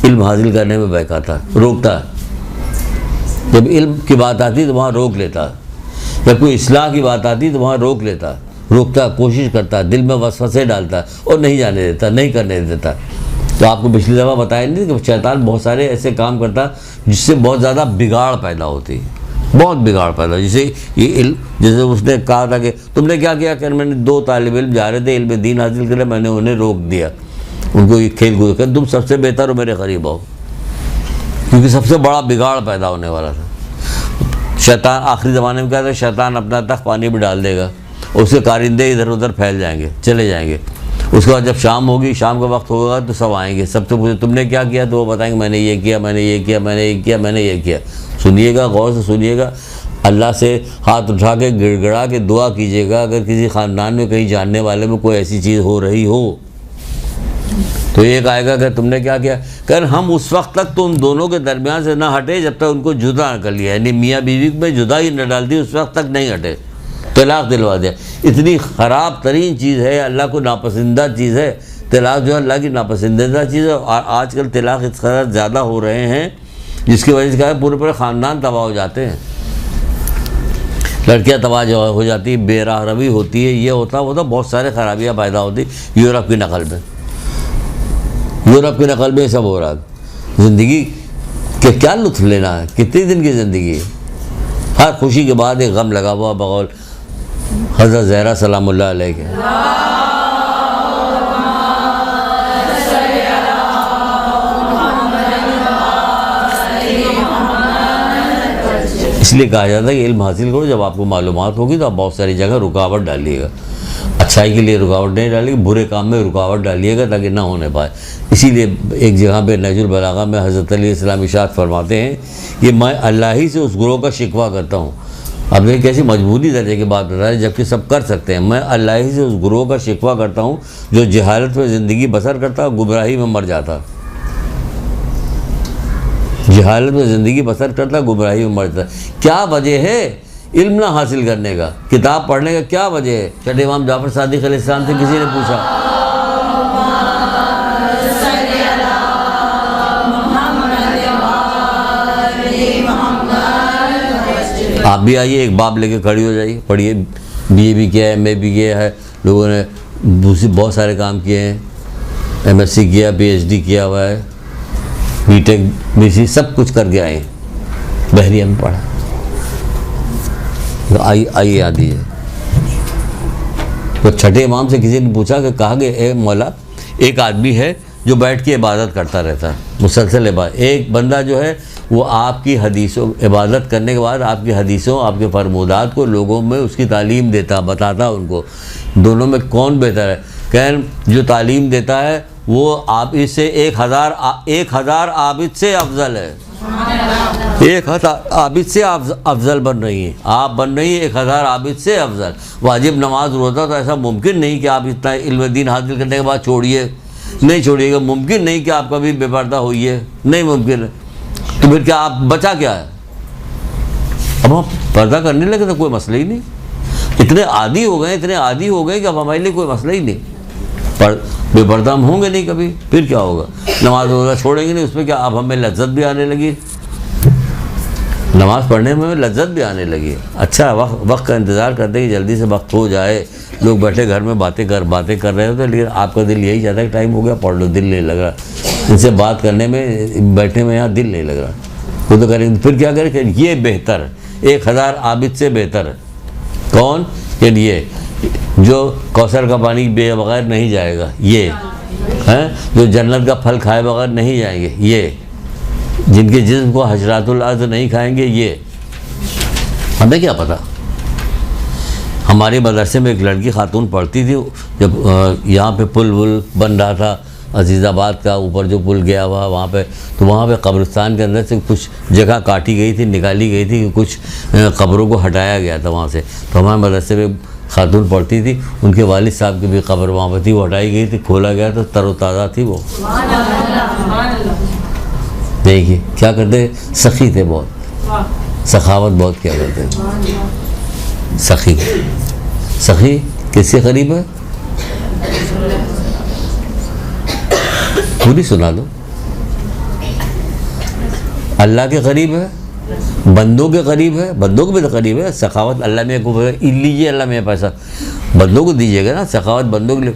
इल्म हासिल करने में बहकाता, रोकता। जब इल्म की बात आती तो वहाँ रोक लेता, जब कोई इस्लाह की बात आती तो वहाँ रोक लेता, रोकता, कोशिश करता, दिल में वसवसे डालता और नहीं जाने देता, नहीं करने देता। तो आपको पिछली दफ़ा बताया नहीं कि शैतान बहुत सारे ऐसे काम करता जिससे बहुत ज़्यादा बिगाड़ पैदा होती है, बहुत बिगाड़ पैदा। जैसे ये इल्म, जैसे उसने कहा था कि तुमने क्या किया कि मैंने 2 तालिब इल्म जा रहे थे इल्म दीन हासिल कर, मैंने उन्हें रोक दिया, उनको ये खेल कूद कर, तुम सबसे बेहतर हो, मेरे करीब आओ, क्योंकि सबसे बड़ा बिगाड़ पैदा होने वाला था। शैतान आखिरी ज़माने में क्या था, शैतान अपना तख्त पानी में डाल देगा, उसके कारिंदे इधर उधर फैल जाएंगे, चले जाएंगे। उसके बाद जब शाम होगी, शाम का वक्त होगा, तो सब आएंगे, सबसे पूछे तुमने क्या किया, तो वो बताएंगे मैंने ये किया, मैंने ये किया, मैंने ये किया, मैंने ये किया। सुनिएगा, गौर से सुनिएगा, अल्लाह से हाथ उठा के गिड़गिड़ा के दुआ कीजिएगा, अगर किसी ख़ानदान में कहीं जानने वाले में कोई ऐसी चीज़ हो रही हो, तो एक आएगा कि तुमने क्या किया, कर हम उस वक्त तक तो उन दोनों के दरमियान से ना हटे जब तक उनको जुदा न कर लिया, यानी मियाँ बीवी में जुदा ही न डाल दी, उस वक्त तक नहीं हटे, तलाक दिलवा दिया। इतनी ख़राब तरीन चीज़ है, अल्लाह को नापसंदीदा चीज़ है तलाक, जो अल्लाह की नापसंदीदा चीज़ है। और आजकल तलाक इस कदर ज़्यादा हो रहे हैं जिसकी वजह से क्या है, पूरे पूरे ख़ानदान तबाह हो जाते हैं, लड़कियाँ तबाह हो जाती है, बेराह रवी होती है, ये होता होता बहुत सारे खराबियाँ पैदा होती। यूरोप की नकल में, यूरोप की नकल में सब हो रहा है। ज़िंदगी के क्या लुत्फ़ लेना है, कितने दिन की ज़िंदगी है, हर खुशी के बाद एक गम लगा हुआ, बगौल हज़रत ज़हरा सलामुल्लाह अलैह के। इसलिए कहा जाता है कि इल्म हासिल करो, जब आपको मालूमात होगी तो आप बहुत सारी जगह रुकावट डालिएगा, अच्छाई के लिए रुकावट नहीं डालिएगा, बुरे काम में रुकावट डालिएगा ताकि ना होने पाए। इसीलिए एक जगह पे नहजुल बलागा में हज़रत अली इस्लाम इरशाद फरमाते हैं कि मैं अल्लाह ही से उस गुरोह का शिकवा करता हूँ। अब देखिए कैसी मजबूरी दर्जे की बात बता रहे हैं, जबकि सब कर सकते हैं। मैं अल्लाह ही से उस गुरोह का शिकवा करता हूँ जो जहालत में ज़िंदगी बसर करता, गुमराही में मर जाता, जहालत में ज़िंदगी बसर करता, गुमराही में मर जाता। क्या वजह है इल्म ना हासिल करने का, किताब पढ़ने का क्या वजह है? छठे इमाम जाफर सादिक अलैहिस्सलाम से किसी ने पूछा, आप भी आइए, एक बाब लेके खड़ी हो जाइए, पढ़िए। BA भी किया है, MA भी किया है, लोगों ने दूसरे बहुत सारे काम किए हैं, MSc किया, PhD किया हुआ है, BTech BC सब कुछ करके आए, बहरिया में पढ़ा। तो आइए आ दीजिए। तो छठे इमाम से किसी ने पूछा कि कहा कि ए मौला, एक आदमी है जो बैठ के इबादत करता रहता है, मुसलसल इबादत। एक बंदा जो है वो आपकी हदीसों, इबादत करने के बाद आपकी हदीसों, आपके फरमूदात को लोगों में उसकी तालीम देता, बताता उनको। दोनों में कौन बेहतर है? कहें जो तालीम देता है वो आप इससे 1000 आबिद से अफजल है। 1000 आबिद से अफजल बन रही हैं, आप बन रही हैं 1000 आबिद से अफजल। वाजिब नमाज रोज़ा तो ऐसा मुमकिन नहीं कि आप इतना इल्म दीन हासिल करने के बाद छोड़िए, नहीं छोड़िएगा। मुमकिन नहीं कि आप कभी बेपर्दा होइए, नहीं मुमकिन है। तो फिर क्या आप बचा क्या है? अब हम पर्दा करने लगे तो कोई मसला ही नहीं, इतने आदी हो गए, इतने आदी हो गए कि अब हमारे लिए कोई मसला ही नहीं। पर बेपर्दा हम होंगे नहीं कभी, फिर क्या होगा? नमाज रोज़ा छोड़ेंगे नहीं, उसमें क्या अब हमें लज्जत भी आने लगी, नमाज़ पढ़ने में लज्जत भी आने लगी। अच्छा वक्त का इंतज़ार करते हैं कि जल्दी से वक्त हो जाए, लोग बैठे घर में बातें कर रहे होते, लेकिन आपका दिल यही चाहता है कि टाइम हो गया, पढ़ लो, दिल नहीं लग रहा, इनसे बात करने में, बैठने में यहाँ दिल नहीं लग रहा। वो तो करेंगे, फिर क्या करें? ये बेहतर 1000 आबिद से बेहतर है। कौन? ये जो कौसर का पानी पिए बगैर नहीं जाएगा, ये हैं जो जन्नत का फल खाए बगैर नहीं जाएंगे, ये जिनके जिस्म को हजरातुल अर्ज़ नहीं खाएंगे, ये। हमें क्या पता? हमारे मदरसे में एक लड़की खातून पढ़ती थी, जब यहाँ पे पुल वुल बन रहा था अजीज़ाबाद का, ऊपर जो पुल गया हुआ वहाँ पे, तो वहाँ पे कब्रिस्तान के अंदर से कुछ जगह काटी गई थी, निकाली गई थी, कुछ कब्रों को हटाया गया था वहाँ से। तो हमारे मदरसे में खातून पढ़ती थी, उनके वालिद साहब की भी कब्र वहाँ पर थी, वो हटाई गई थी, खोला गया तो तरोताज़ा थी वो। देखिए क्या करते, सखी थे बहुत, सखावत बहुत क्या करते हैं। सखी, सखी किसके करीब है? पूरी सुना दो। अल्लाह के करीब है, बंदों के करीब है, बंदों को भी तो करीब है। सखावत अल्लाह में को लीजिए, अल्लाह में पैसा बंदों को दीजिएगा ना, सखावत बंदों के लिए।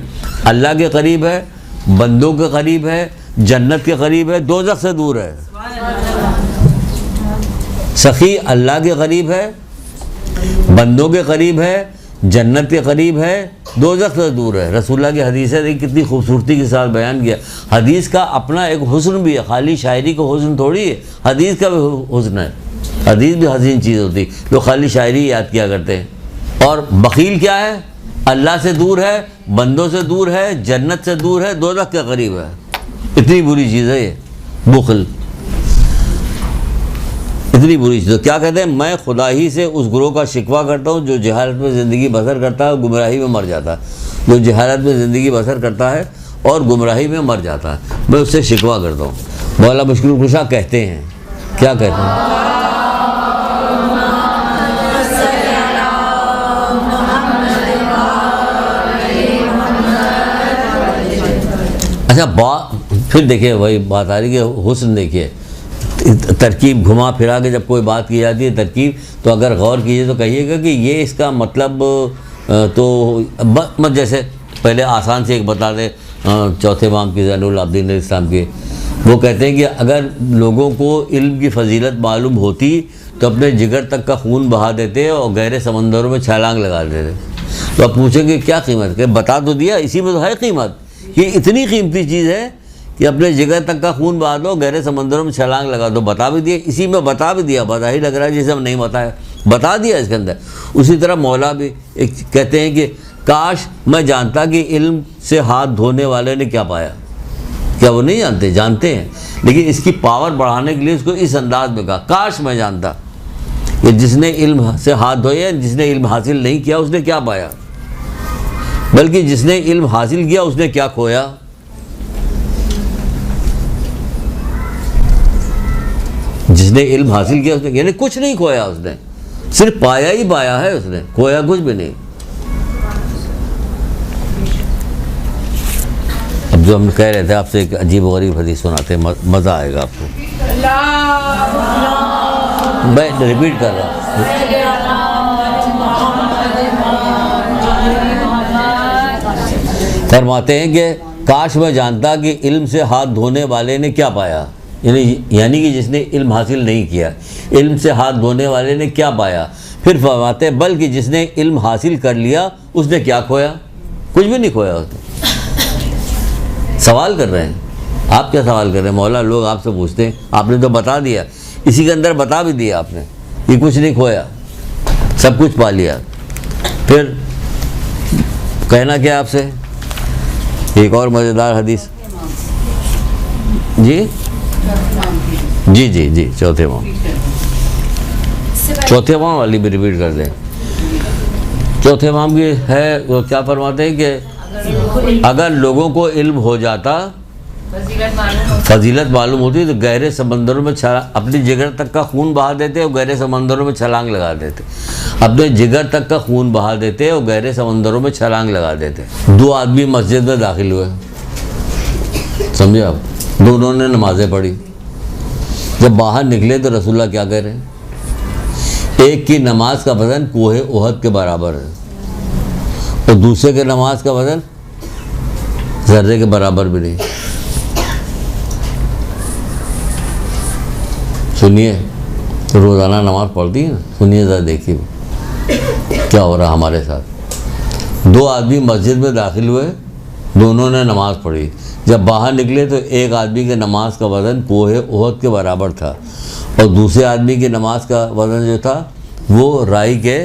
अल्लाह के करीब है, बंदों के करीब है, जन्नत के करीब है, दोज़ख से दूर है। सखी अल्लाह के करीब है, बंदों के करीब है, जन्नत के करीब है, दोज़ख से दूर है। रसूलुल्लाह की हदीस है, कितनी खूबसूरती के साथ बयान किया। हदीस का अपना एक हुस्न भी है, खाली शायरी का हुस्न थोड़ी है, हदीस का भी हुस्न है। हदीस भी हसीन चीज़ होती, लोग खाली शायरी याद किया करते हैं। और बखील क्या है? अल्लाह से दूर है, बंदों से दूर है, जन्नत से दूर है, दोज़ख के करीब है। इतनी बुरी चीज़ है ये बुखल, इतनी बुरी चीज़। तो क्या कहते हैं? मैं खुदा ही से उस गुरोह का शिकवा करता हूँ जो जहालत में ज़िंदगी बसर करता है, गुमराही में मर जाता है। जो जहालत में ज़िंदगी बसर करता है और गुमराही में मर जाता है, मैं उससे शिकवा करता हूँ। मौला मुश्किल कुशा कहते हैं, क्या कहते हैं? अच्छा फिर देखिए वही बात आ रही कि हुस्न, देखिए तरकीब घुमा फिरा के जब कोई बात की जाती है तरकीब, तो अगर गौर कीजिए तो कहिएगा कि ये इसका मतलब तो मत, जैसे पहले आसान से एक बता दें, चौथे इमाम की ज़ैनुल आबिदीन इस्लाम के, वो कहते हैं कि अगर लोगों को इल्म की फजीलत मालूम होती तो अपने जिगर तक का खून बहा देते और गहरे समंदरों में छलांग लगा देते। तो आप पूछेंगे क्या कीमत है? बता तो दिया, इसी में तो है कीमत। ये इतनी कीमती चीज़ है कि अपने जिगर तक का खून बहा दो, गहरे समंदरों में छलांग लगा दो। बता भी दिया, इसी में बता भी दिया, बता ही लग रहा है जैसे हम नहीं बताया, बता दिया इसके अंदर। उसी तरह मौला भी एक कहते हैं कि काश मैं जानता कि इल्म से हाथ धोने वाले ने क्या पाया। क्या वो नहीं जानते? जानते हैं, लेकिन इसकी पावर बढ़ाने के लिए उसको इस अंदाज में कहा, काश मैं जानता कि जिसने इल्म से हाथ धोए, जिसने इल्म हासिल नहीं किया उसने क्या पाया, बल्कि जिसने इल्म हासिल किया उसने क्या खोया। जिसने इल्म हासिल किया उसने यानी कुछ नहीं खोया, उसने सिर्फ पाया ही पाया है, उसने खोया कुछ भी नहीं। अब जो हम कह रहे थे आपसे एक अजीब व गरीब हदीस सुनाते, मज़ा आएगा आपको। मैं रिपीट कर रहा हूँ। फरमाते हैं कि काश मैं जानता कि इल्म से हाथ धोने वाले ने क्या पाया, यानी कि जिसने इल्म हासिल नहीं किया, इल्म से हाथ धोने वाले ने क्या पाया। फिर फरमाते हैं बल्कि जिसने इल्म हासिल कर लिया उसने क्या खोया, कुछ भी नहीं खोया उसने। सवाल कर रहे हैं आप, क्या सवाल कर रहे हैं? मौला लोग आपसे पूछते हैं, आपने तो बता दिया, इसी के अंदर बता भी दिया आपने कि कुछ नहीं खोया, सब कुछ पा लिया। फिर कहना क्या आपसे? एक और मज़ेदार हदीस जी, जी जी जी, चौथे इमाम, चौथे इमाम वाली भी रिपीट कर दें। चौथे इमाम की है, वो क्या फरमाते हैं कि अगर लोगों को इल्म हो जाता, फजीलत मालूम होती, तो गहरे समंदरों में अपनी जिगर तक का खून बहा देते और गहरे समंदरों में छलांग लगा देते। अपने जिगर तक का खून बहा देते और गहरे समंदरों में छलांग लगा देते। दो आदमी मस्जिद में दाखिल हुए, समझे आप, दोनों ने नमाजें पढ़ी। जब बाहर निकले तो रसूलुल्लाह क्या कह रहे हैं, एक की नमाज का वजन कोहे ओहद के बराबर है और दूसरे के नमाज का वजन जर्रे के बराबर भी नहीं। सुनिए, रोज़ाना नमाज पढ़ती है ना, सुनिए ज़रा, देखिए क्या हो रहा हमारे साथ। दो आदमी मस्जिद में दाखिल हुए, दोनों ने नमाज़ पढ़ी। जब बाहर निकले तो एक आदमी के नमाज का वज़न कोहे ओहद के बराबर था और दूसरे आदमी की नमाज का वज़न जो था वो राई के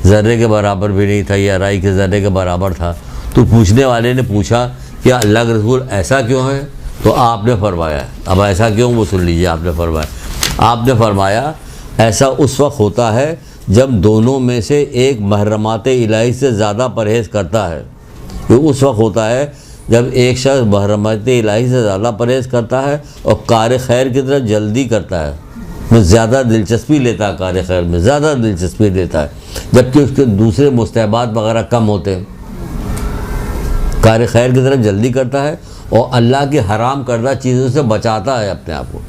ज़र्रे के बराबर भी नहीं था, या राई के ज़र्रे के बराबर था। तो पूछने वाले ने पूछा कि अल्लाह के रसूल ऐसा क्यों है? तो आपने फरमाया, अब ऐसा क्यों वो सुन लीजिए। आपने फरमाया ऐसा उस वक्त होता है जब दोनों में से एक महरमात इलाही से ज़्यादा परहेज़ करता है। ये उस वक्त होता है जब एक शख्स महरमात इलाही से ज़्यादा परहेज़ करता है और कार खैर की तरफ जल्दी करता है, में ज़्यादा दिलचस्पी लेता है, कार खैर में ज़्यादा दिलचस्पी लेता है, जबकि उसके दूसरे मुस्तहबात वगैरह कम होते हैं। कार खैर की तरफ जल्दी करता है और अल्लाह की हराम करदा चीज़ों से बचाता है अपने आप को,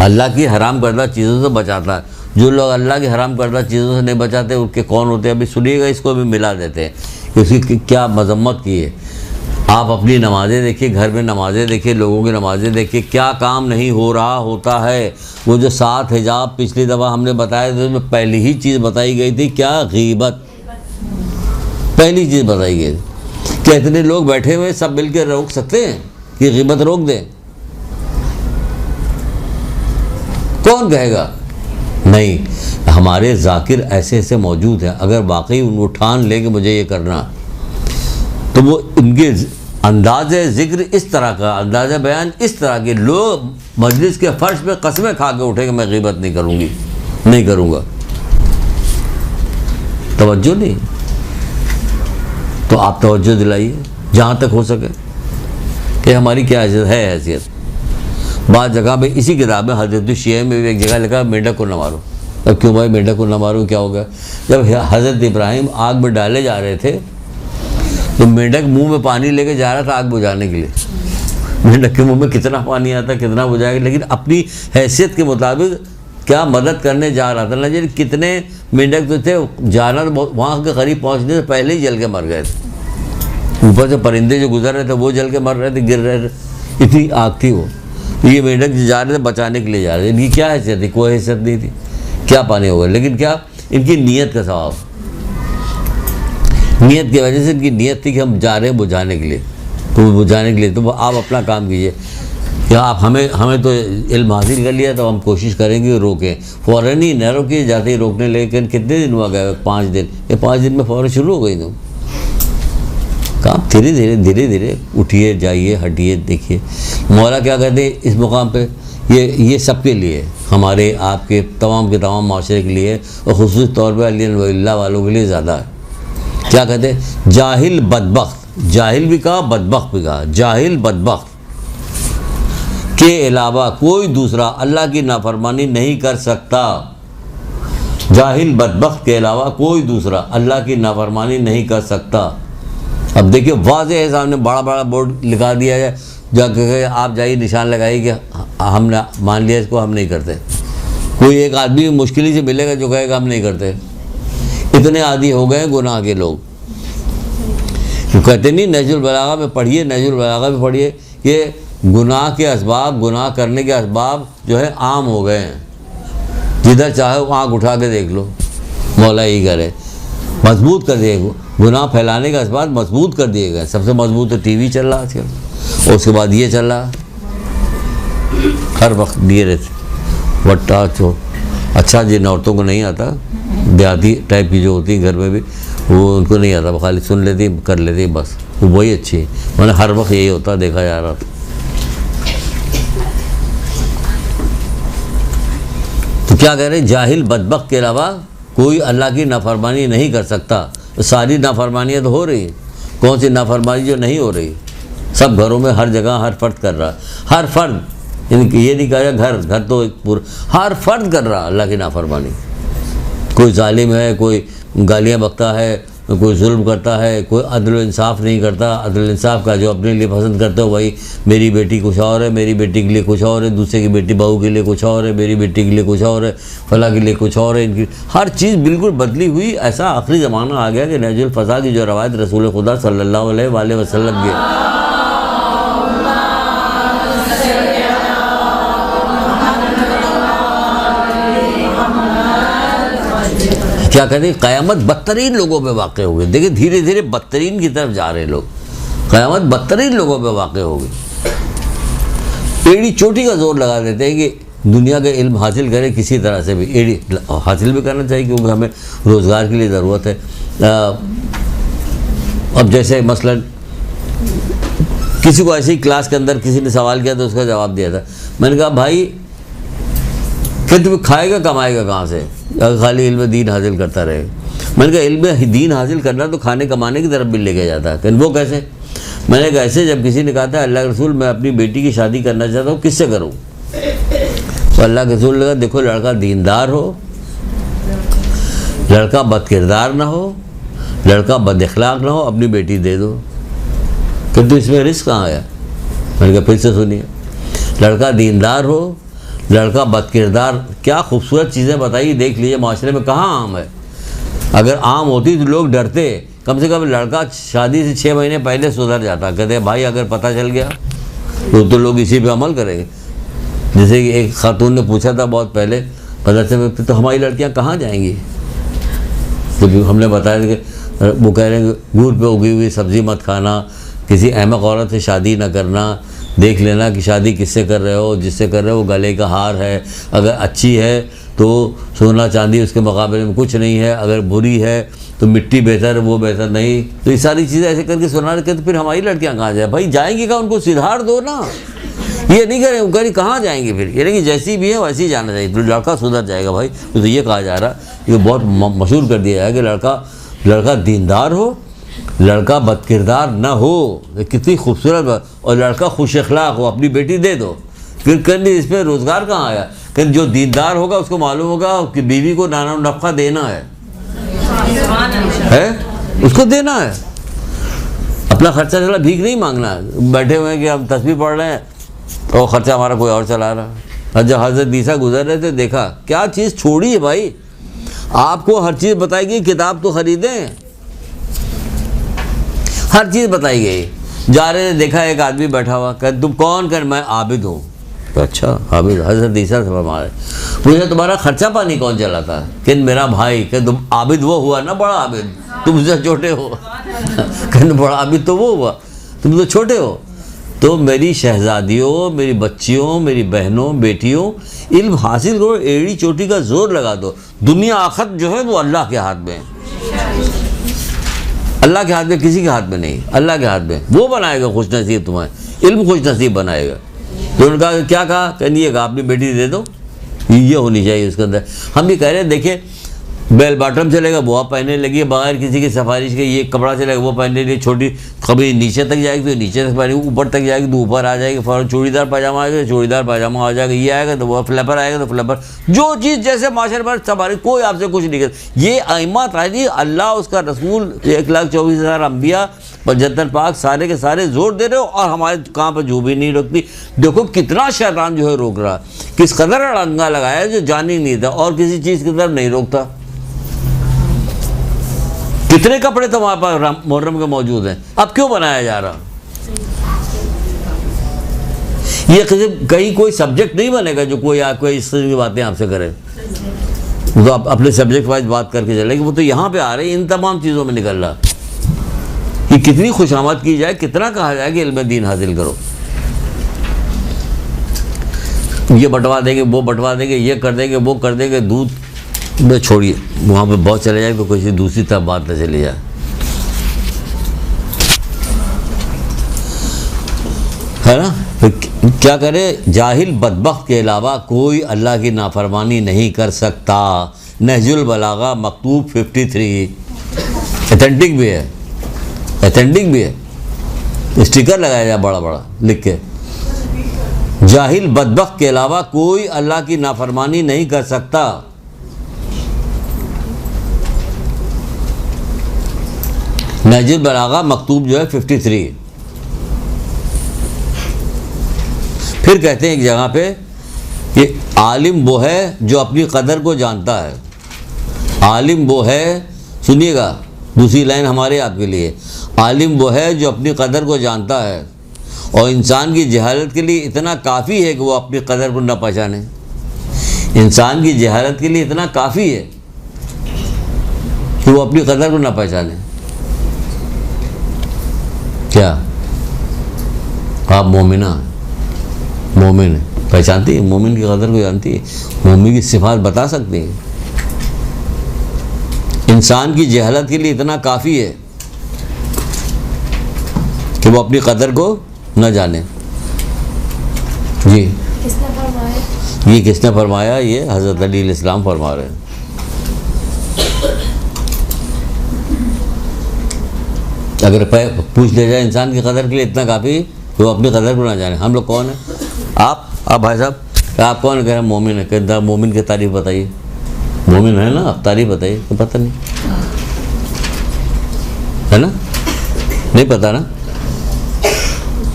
अल्लाह की हराम करदा चीज़ों से बचाता है। जो लोग अल्लाह की हराम करदा चीज़ों से नहीं बचाते उनके कौन होते हैं? अभी सुनिएगा, इसको भी मिला देते हैं कि उसकी क्या मजम्मत की है। आप अपनी नमाज़ें देखिए, घर में नमाज़ें देखिए, लोगों की नमाज़ें देखिए, क्या काम नहीं हो रहा होता है। वो जो 7 हिजाब पिछली दफ़ा हमने बताया तो उसमें पहली ही चीज़ बताई गई थी, क्या? गीबत। पहली चीज़ बताई गई थी। क्या इतने लोग बैठे हुए सब मिल के रोक सकते हैं कि गीबत रोक दें? कौन कहेगा? नहीं, हमारे ज़ाकिर ऐसे ऐसे मौजूद हैं, अगर वाकई उनको ठान ले कि मुझे ये करना, तो वो इनके अंदाज़ ज़िक्र इस तरह का, अंदाज़ बयान इस तरह के, लोग मजलिस के फर्श पे कसमें खा के उठे कि मैं गीबत नहीं करूँगी, नहीं करूँगा। तवज्जो नहीं, तो आप तवज्जो दिलाइए जहाँ तक हो सके कि हमारी क्या हैसियत। बाद जगह पे इसी किताब में हज़रत शिया में भी एक जगह लिखा मेंढक को न मारो। अब क्यों भाई मेंढक को न मारो, क्या हो गया? जब हज़रत इब्राहिम आग में डाले जा रहे थे तो मेंढक मुंह में पानी लेके जा रहा था आग बुझाने के लिए। मेंढक के मुंह में कितना पानी आता, कितना बुझाएगा, लेकिन अपनी हैसियत के मुताबिक क्या मदद करने जा रहा था ना जी। कितने मेंढक तो थे, जाना तो वहाँ के करीब पहुँचने से पहले ही जल के मर गए थे। ऊपर से परिंदे जो गुजर रहे थे वो जल के मर रहे थे, गिर रहे थे, इतनी आग थी वो। ये मेंढक जा रहे थे बचाने के लिए जा रहे थे। इनकी क्या हैसियत थी? कोई हैसियत नहीं थी। क्या पानी होगा, लेकिन क्या इनकी नीयत का सवाब, नीयत की वजह से इनकी नीयत थी कि हम जा रहे हैं बुझाने के लिए, तो बुझाने के लिए। तो आप अपना काम कीजिए कि आप हमें तो इल्म हासिल कर लिया तो हम कोशिश करेंगे रोकें, फ़ौरन ही न रोकिए, जाते ही रोकने लेकिन कितने दिन हुआ गए? 5 दिन। ये 5 दिन में फ़ौरन शुरू हो गई तुम काम। धीरे धीरे धीरे धीरे उठिए, जाइए, हटिए, देखिए। मौला क्या कहते हैं इस मुकाम पे, ये सबके लिए, हमारे आपके तमाम के तमाम माशरे के लिए और ख़ुसूस तौर पर अल्लाह वालों के लिए ज़्यादा है। क्या कहते हैं? जाहिल बदबख्त, जाहिल भी कहा, बदबख्त भी कहा। जाहिल बदबख्त के अलावा कोई दूसरा अल्लाह की नाफरमानी नहीं कर सकता। जाहिल बदबख्त के अलावा कोई दूसरा अल्लाह की नाफरमानी नहीं कर सकता। अब देखिए वाज़ेह है, सामने बड़ा बड़ा बोर्ड लिखा दिया है, जाके आप जाइए निशान लगाइए कि हमने मान लिया इसको, हम नहीं करते। कोई एक आदमी मुश्किल ही से मिलेगा जो कहेगा हम नहीं करते। इतने आदी हो गए गुनाह के लोग। तो कहते नहीं, नहजुल बलागा में पढ़िए, नहजुल बलागा में पढ़िए, ये गुनाह के असबाब, गुनाह करने के असबाब जो है आम हो गए हैं। जिधर चाहे वो आँख उठा के देख लो, मौला यही करे, मजबूत कर दिए। गुनाह फैलाने का असबाब मजबूत कर दिए गए। सबसे मजबूत तो टीवी चल रहा है आजकल, और उसके बाद ये चल रहा है, हर वक्त दिए रहते वट्टा चो। अच्छा जिन औरतों को नहीं आता, देहाती टाइप की जो होती हैं घर में भी, वो उनको नहीं आता, वो खाली सुन लेती, कर लेती, बस वो वही अच्छी है। मैंने हर वक्त यही होता देखा जा रहा था। तो क्या कह रहे हैं, जाहिल बदबख्त के अलावा कोई अल्लाह की नाफरमानी नहीं कर सकता। तो सारी नाफरमानियाँ तो हो रही हैं, कौन सी नाफरमानी जो नहीं हो रही? सब घरों में हर जगह हर फर्द कर रहा, हर फर्द, ये नहीं कहा घर तो एक पूरा, हर फर्द कर रहा अल्लाह की नाफरमानी। कोई जालिम है, कोई गालियाँ बकता है, कोई जुल्म करता है, कोई अदल इंसाफ नहीं करता। अदल इंसाफ का जो अपने लिए पसंद करते हो, वही मेरी बेटी कुछ और है, मेरी बेटी के लिए कुछ और है, दूसरे की बेटी बहू के लिए कुछ और है, मेरी बेटी के लिए कुछ और है, फला के लिए कुछ और है। इनकी हर चीज़ बिल्कुल बदली हुई। ऐसा आखिरी ज़माना आ गया कि नहजुल फसा की जो रवायत रसूल खुदा सल्लल्लाहु अलैहि वसल्लम के क्या कहते हैं, क़यामत बदतरीन लोगों पे वाक़ हो गई। देखिए धीरे धीरे बदतरीन की तरफ जा रहे हैं लोग, क़यामत बदतरीन लोगों पे वाक़ हो गई। एड़ी चोटी का जोर लगा देते हैं कि दुनिया के इल्म हासिल करें किसी तरह से भी, एड़ी हासिल भी करना चाहिए क्योंकि हमें रोज़गार के लिए ज़रूरत है। अब जैसे मसलन किसी को ऐसे ही क्लास के अंदर किसी ने सवाल किया तो उसका जवाब दिया था। मैंने कहा भाई फिर तुम्हें खाएगा कमाएगा कहाँ से, अगर खाली इल्म दीन हासिल करता रहे। मैंने कहा इल्म दीन हासिल करना तो खाने कमाने की तरफ भी लेके जाता है। फिर वो कैसे? मैंने कहा ऐसे, जब किसी ने कहा था अल्लाह के रसूल मैं अपनी बेटी की शादी करना चाहता हूँ, किससे करूँ? तो अल्लाह के रसूल ने कहा देखो लड़का दीनदार हो, लड़का बदकिरदार ना हो, लड़का बदअखलाक ना हो, अपनी बेटी दे दो। फिर तो इसमें रिस्क कहाँ आया? मैंने कहा फिर से सुनिए, लड़का दीनदार हो, लड़का बदकिरदार, क्या खूबसूरत चीज़ें बताइए। देख लीजिए माशरे में कहाँ आम है। अगर आम होती तो लोग डरते, कम से कम लड़का शादी से 6 महीने पहले सुधर जाता। कहते हैं भाई अगर पता चल गया तो लोग इसी पे अमल करेंगे। जैसे कि एक खातून ने पूछा था बहुत पहले मदरसे में, तो हमारी लड़कियाँ कहाँ जाएंगी? तो हमने बताया कि वो कह रहे हैं गुड़ पे उगी हुई सब्ज़ी मत खाना, किसी अहमक औरत से शादी न करना, देख लेना कि शादी किससे कर रहे हो, जिससे कर रहे हो वो गले का हार है, अगर अच्छी है तो सोना चांदी उसके मुकाबले में कुछ नहीं है, अगर बुरी है तो मिट्टी बेहतर है, वो बेहतर नहीं। तो ये सारी चीज़ें ऐसे करके सुना रहे। तो फिर हमारी लड़कियां कहाँ जाए? भाई जाएंगी कहाँ? उनको सुधार दो ना। ये नहीं करें, वो कहीं कहाँ जाएंगे फिर? ये नहीं कि जैसी भी है वैसी ही जाना चाहिए, तो लड़का सुधर जाएगा। भाई तो ये कहा जा रहा, ये बहुत मशहूर कर दिया है कि लड़का दीनदार हो, लड़का बदकिरदार ना हो। कितनी खूबसूरत बात। और लड़का खुश अखलाक हो, अपनी बेटी दे दो। फिर करनी इसमें रोज़गार कहाँ आया? कि जो दीनदार होगा उसको मालूम होगा कि बीवी को नाना नफ़ा देना है, उसको देना है। अपना खर्चा चला, भीख नहीं मांगना। बैठे हुए हैं कि हम तस्बीह पढ़ रहे हैं और ख़र्चा हमारा कोई और चला रहा है। जब हज़रत ईसा गुजर रहे थे देखा क्या चीज़ छोड़ी है। भाई आपको हर चीज़ बताई गई, किताब तो ख़रीदें, हर चीज़ बताई गई। जा रहे थे देखा एक आदमी बैठा हुआ, कह तुम कौन? कर मैं आबिद हूँ। तो अच्छा आबिद, हज़रत ईसा से फरमा रहे, मुझे तुम्हारा खर्चा पानी कौन चलाता है? कि मेरा भाई। कि तुम आबिद वो हुआ ना बड़ा आबिद, तुम मुझसे छोटे हो। कहने बड़ा आबिद तो वो हुआ, तुम तो छोटे हो। तो मेरी शहजादियों, मेरी बच्चियों, मेरी बहनों, बेटियों, इल्म हासिल करो, एड़ी चोटी का जोर लगा दो। दुनिया आखिरत जो है वो अल्लाह के हाथ में है, अल्लाह के हाथ में, किसी के हाथ में नहीं, अल्लाह के हाथ में। वो बनाएगा खुश नसीब तुम्हें, इल्म खुश नसीब बनाएगा। तो उनका क्या कहा? कहनी कहा अपनी बेटी दे दो, ये होनी चाहिए उसके अंदर। हम भी कह रहे हैं देखिए बेल बॉटम चलेगा वो आप पहनने लगी, बगैर किसी की सिफारिश के। ये कपड़ा चलेगा वो पहनने लगी, छोटी कभी नीचे तक जाएगी तो नीचे तक पहनेगी, ऊपर तक जाएगी तो ऊपर आ जाएगी। फ़ौरन चूड़ीदार पायजामा आएगा, चूड़ीदार पायजामा आ जाएगा। ये आएगा तो वो फ्लैपर आएगा तो फ्लैपर, जो चीज़ जैसे माशरे पर सवारी, कोई आपसे कुछ नहीं कर। ये आइमा ताजी अल्लाह, उसका रसूल, 1,24,000 अम्बिया, 75 पाक, सारे के सारे जोर दे रहे हो और हमारे कहाँ पर जो भी नहीं रोकती। देखो कितना शैतान जो है रोक रहा, किस कदर अड़ंगा लगाया जो जान ही नहीं था और किसी चीज़ की तरफ नहीं रोकता। कितने कपड़े तो वहाँ पर मुहर्रम के मौजूद हैं, अब क्यों बनाया जा रहा? ये कहीं कोई सब्जेक्ट नहीं बनेगा जो कोई इस तरह की बातें आपसे करे। तो आप अपने सब्जेक्ट वाइज बात करके चलेंगे, वो तो यहाँ पे आ रहे हैं, इन तमाम चीज़ों में निकल रहा कि कितनी खुशामद की जाए, कितना कहा जाए कि इल्म दीन हासिल करो। ये बंटवा देंगे, वो बंटवा देंगे, ये कर देंगे, वो कर देंगे। दूध में छोड़िए, वहाँ पे बहुत चले जाए तो किसी दूसरी तरफ बात न चली जाए, है ना। क्या करे, जाहिल बदबख्त के अलावा कोई अल्लाह की नाफरमानी नहीं कर सकता। नहजुल बलागा मकतूब 53, अथेंटिक भी है, अथेंटिक भी है, स्टिकर लगाया जाए बड़ा बड़ा लिख के, जाहिल बदबख्त के अलावा कोई अल्लाह की नाफरमानी नहीं कर सकता। नहजुल बलागा मकतूब जो है 53। फिर कहते हैं एक जगह पे कि आलिम वो है जो अपनी कदर को जानता है। आलिम वो है, सुनिएगा दूसरी लाइन हमारे आपके लिए, आलिम वो है जो अपनी कदर को जानता है और इंसान की जहालत के लिए इतना काफ़ी है कि वो अपनी कदर को न पहचाने। इंसान की जहालत के लिए इतना काफ़ी है कि वो अपनी कदर को न पहचाने। क्या आप मोमिना हैं? मोमिन है, पहचानती है, मोमिन की कदर को जानती है, मोमिन की सिफात बता सकती है। इंसान की जहालत के लिए इतना काफ़ी है कि वो अपनी कदर को न जाने। जी
किसने फरमाया?
ये किसने फरमाया? ये हज़रत अली अलैहिस्सलाम फरमा रहे हैं। अगर पूछ लिया जाए इंसान की कदर के लिए इतना काफ़ी तो वो अपनी कदर को ना जाने। हम लोग कौन है? आप भाई साहब, आप कौन? कह रहे हैं मोमिन है। कहते हैं मोमिन की तारीफ़ बताइए। मोमिन है ना, आप तारीफ़ बताइए। तो पता नहीं है ना, नहीं पता ना,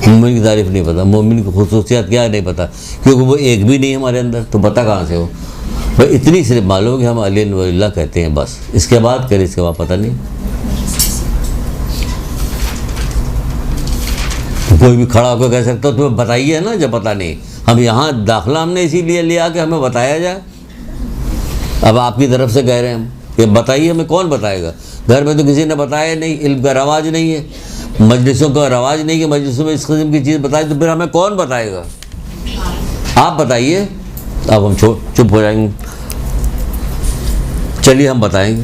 मोमिन की तारीफ़ नहीं पता, मोमिन की खुसूसियात क्या है नहीं पता, क्योंकि वो एक भी नहीं है हमारे अंदर, तो पता कहाँ से हो भाई? इतनी सिर्फ मालूम कि हम अली वल्लाह कहते हैं बस, इसके बाद करे, इसके बाद पता नहीं। कोई भी खड़ा होकर कह सकता हो तुम्हें बताइए ना, जब पता नहीं। हम यहाँ दाखिला हमने इसीलिए लिया कि हमें बताया जाए। अब आपकी तरफ से कह रहे हैं हम कि बताइए, हमें कौन बताएगा? घर में तो किसी ने बताया नहीं, इल्म का रवाज नहीं है, मजलिसों का रवाज नहीं है, मजलिसों में इस किस्म की चीज़ बताए तो फिर हमें कौन बताएगा? आप बताइए। अब हम चुप हो जाएंगे। चलिए हम बताएंगे,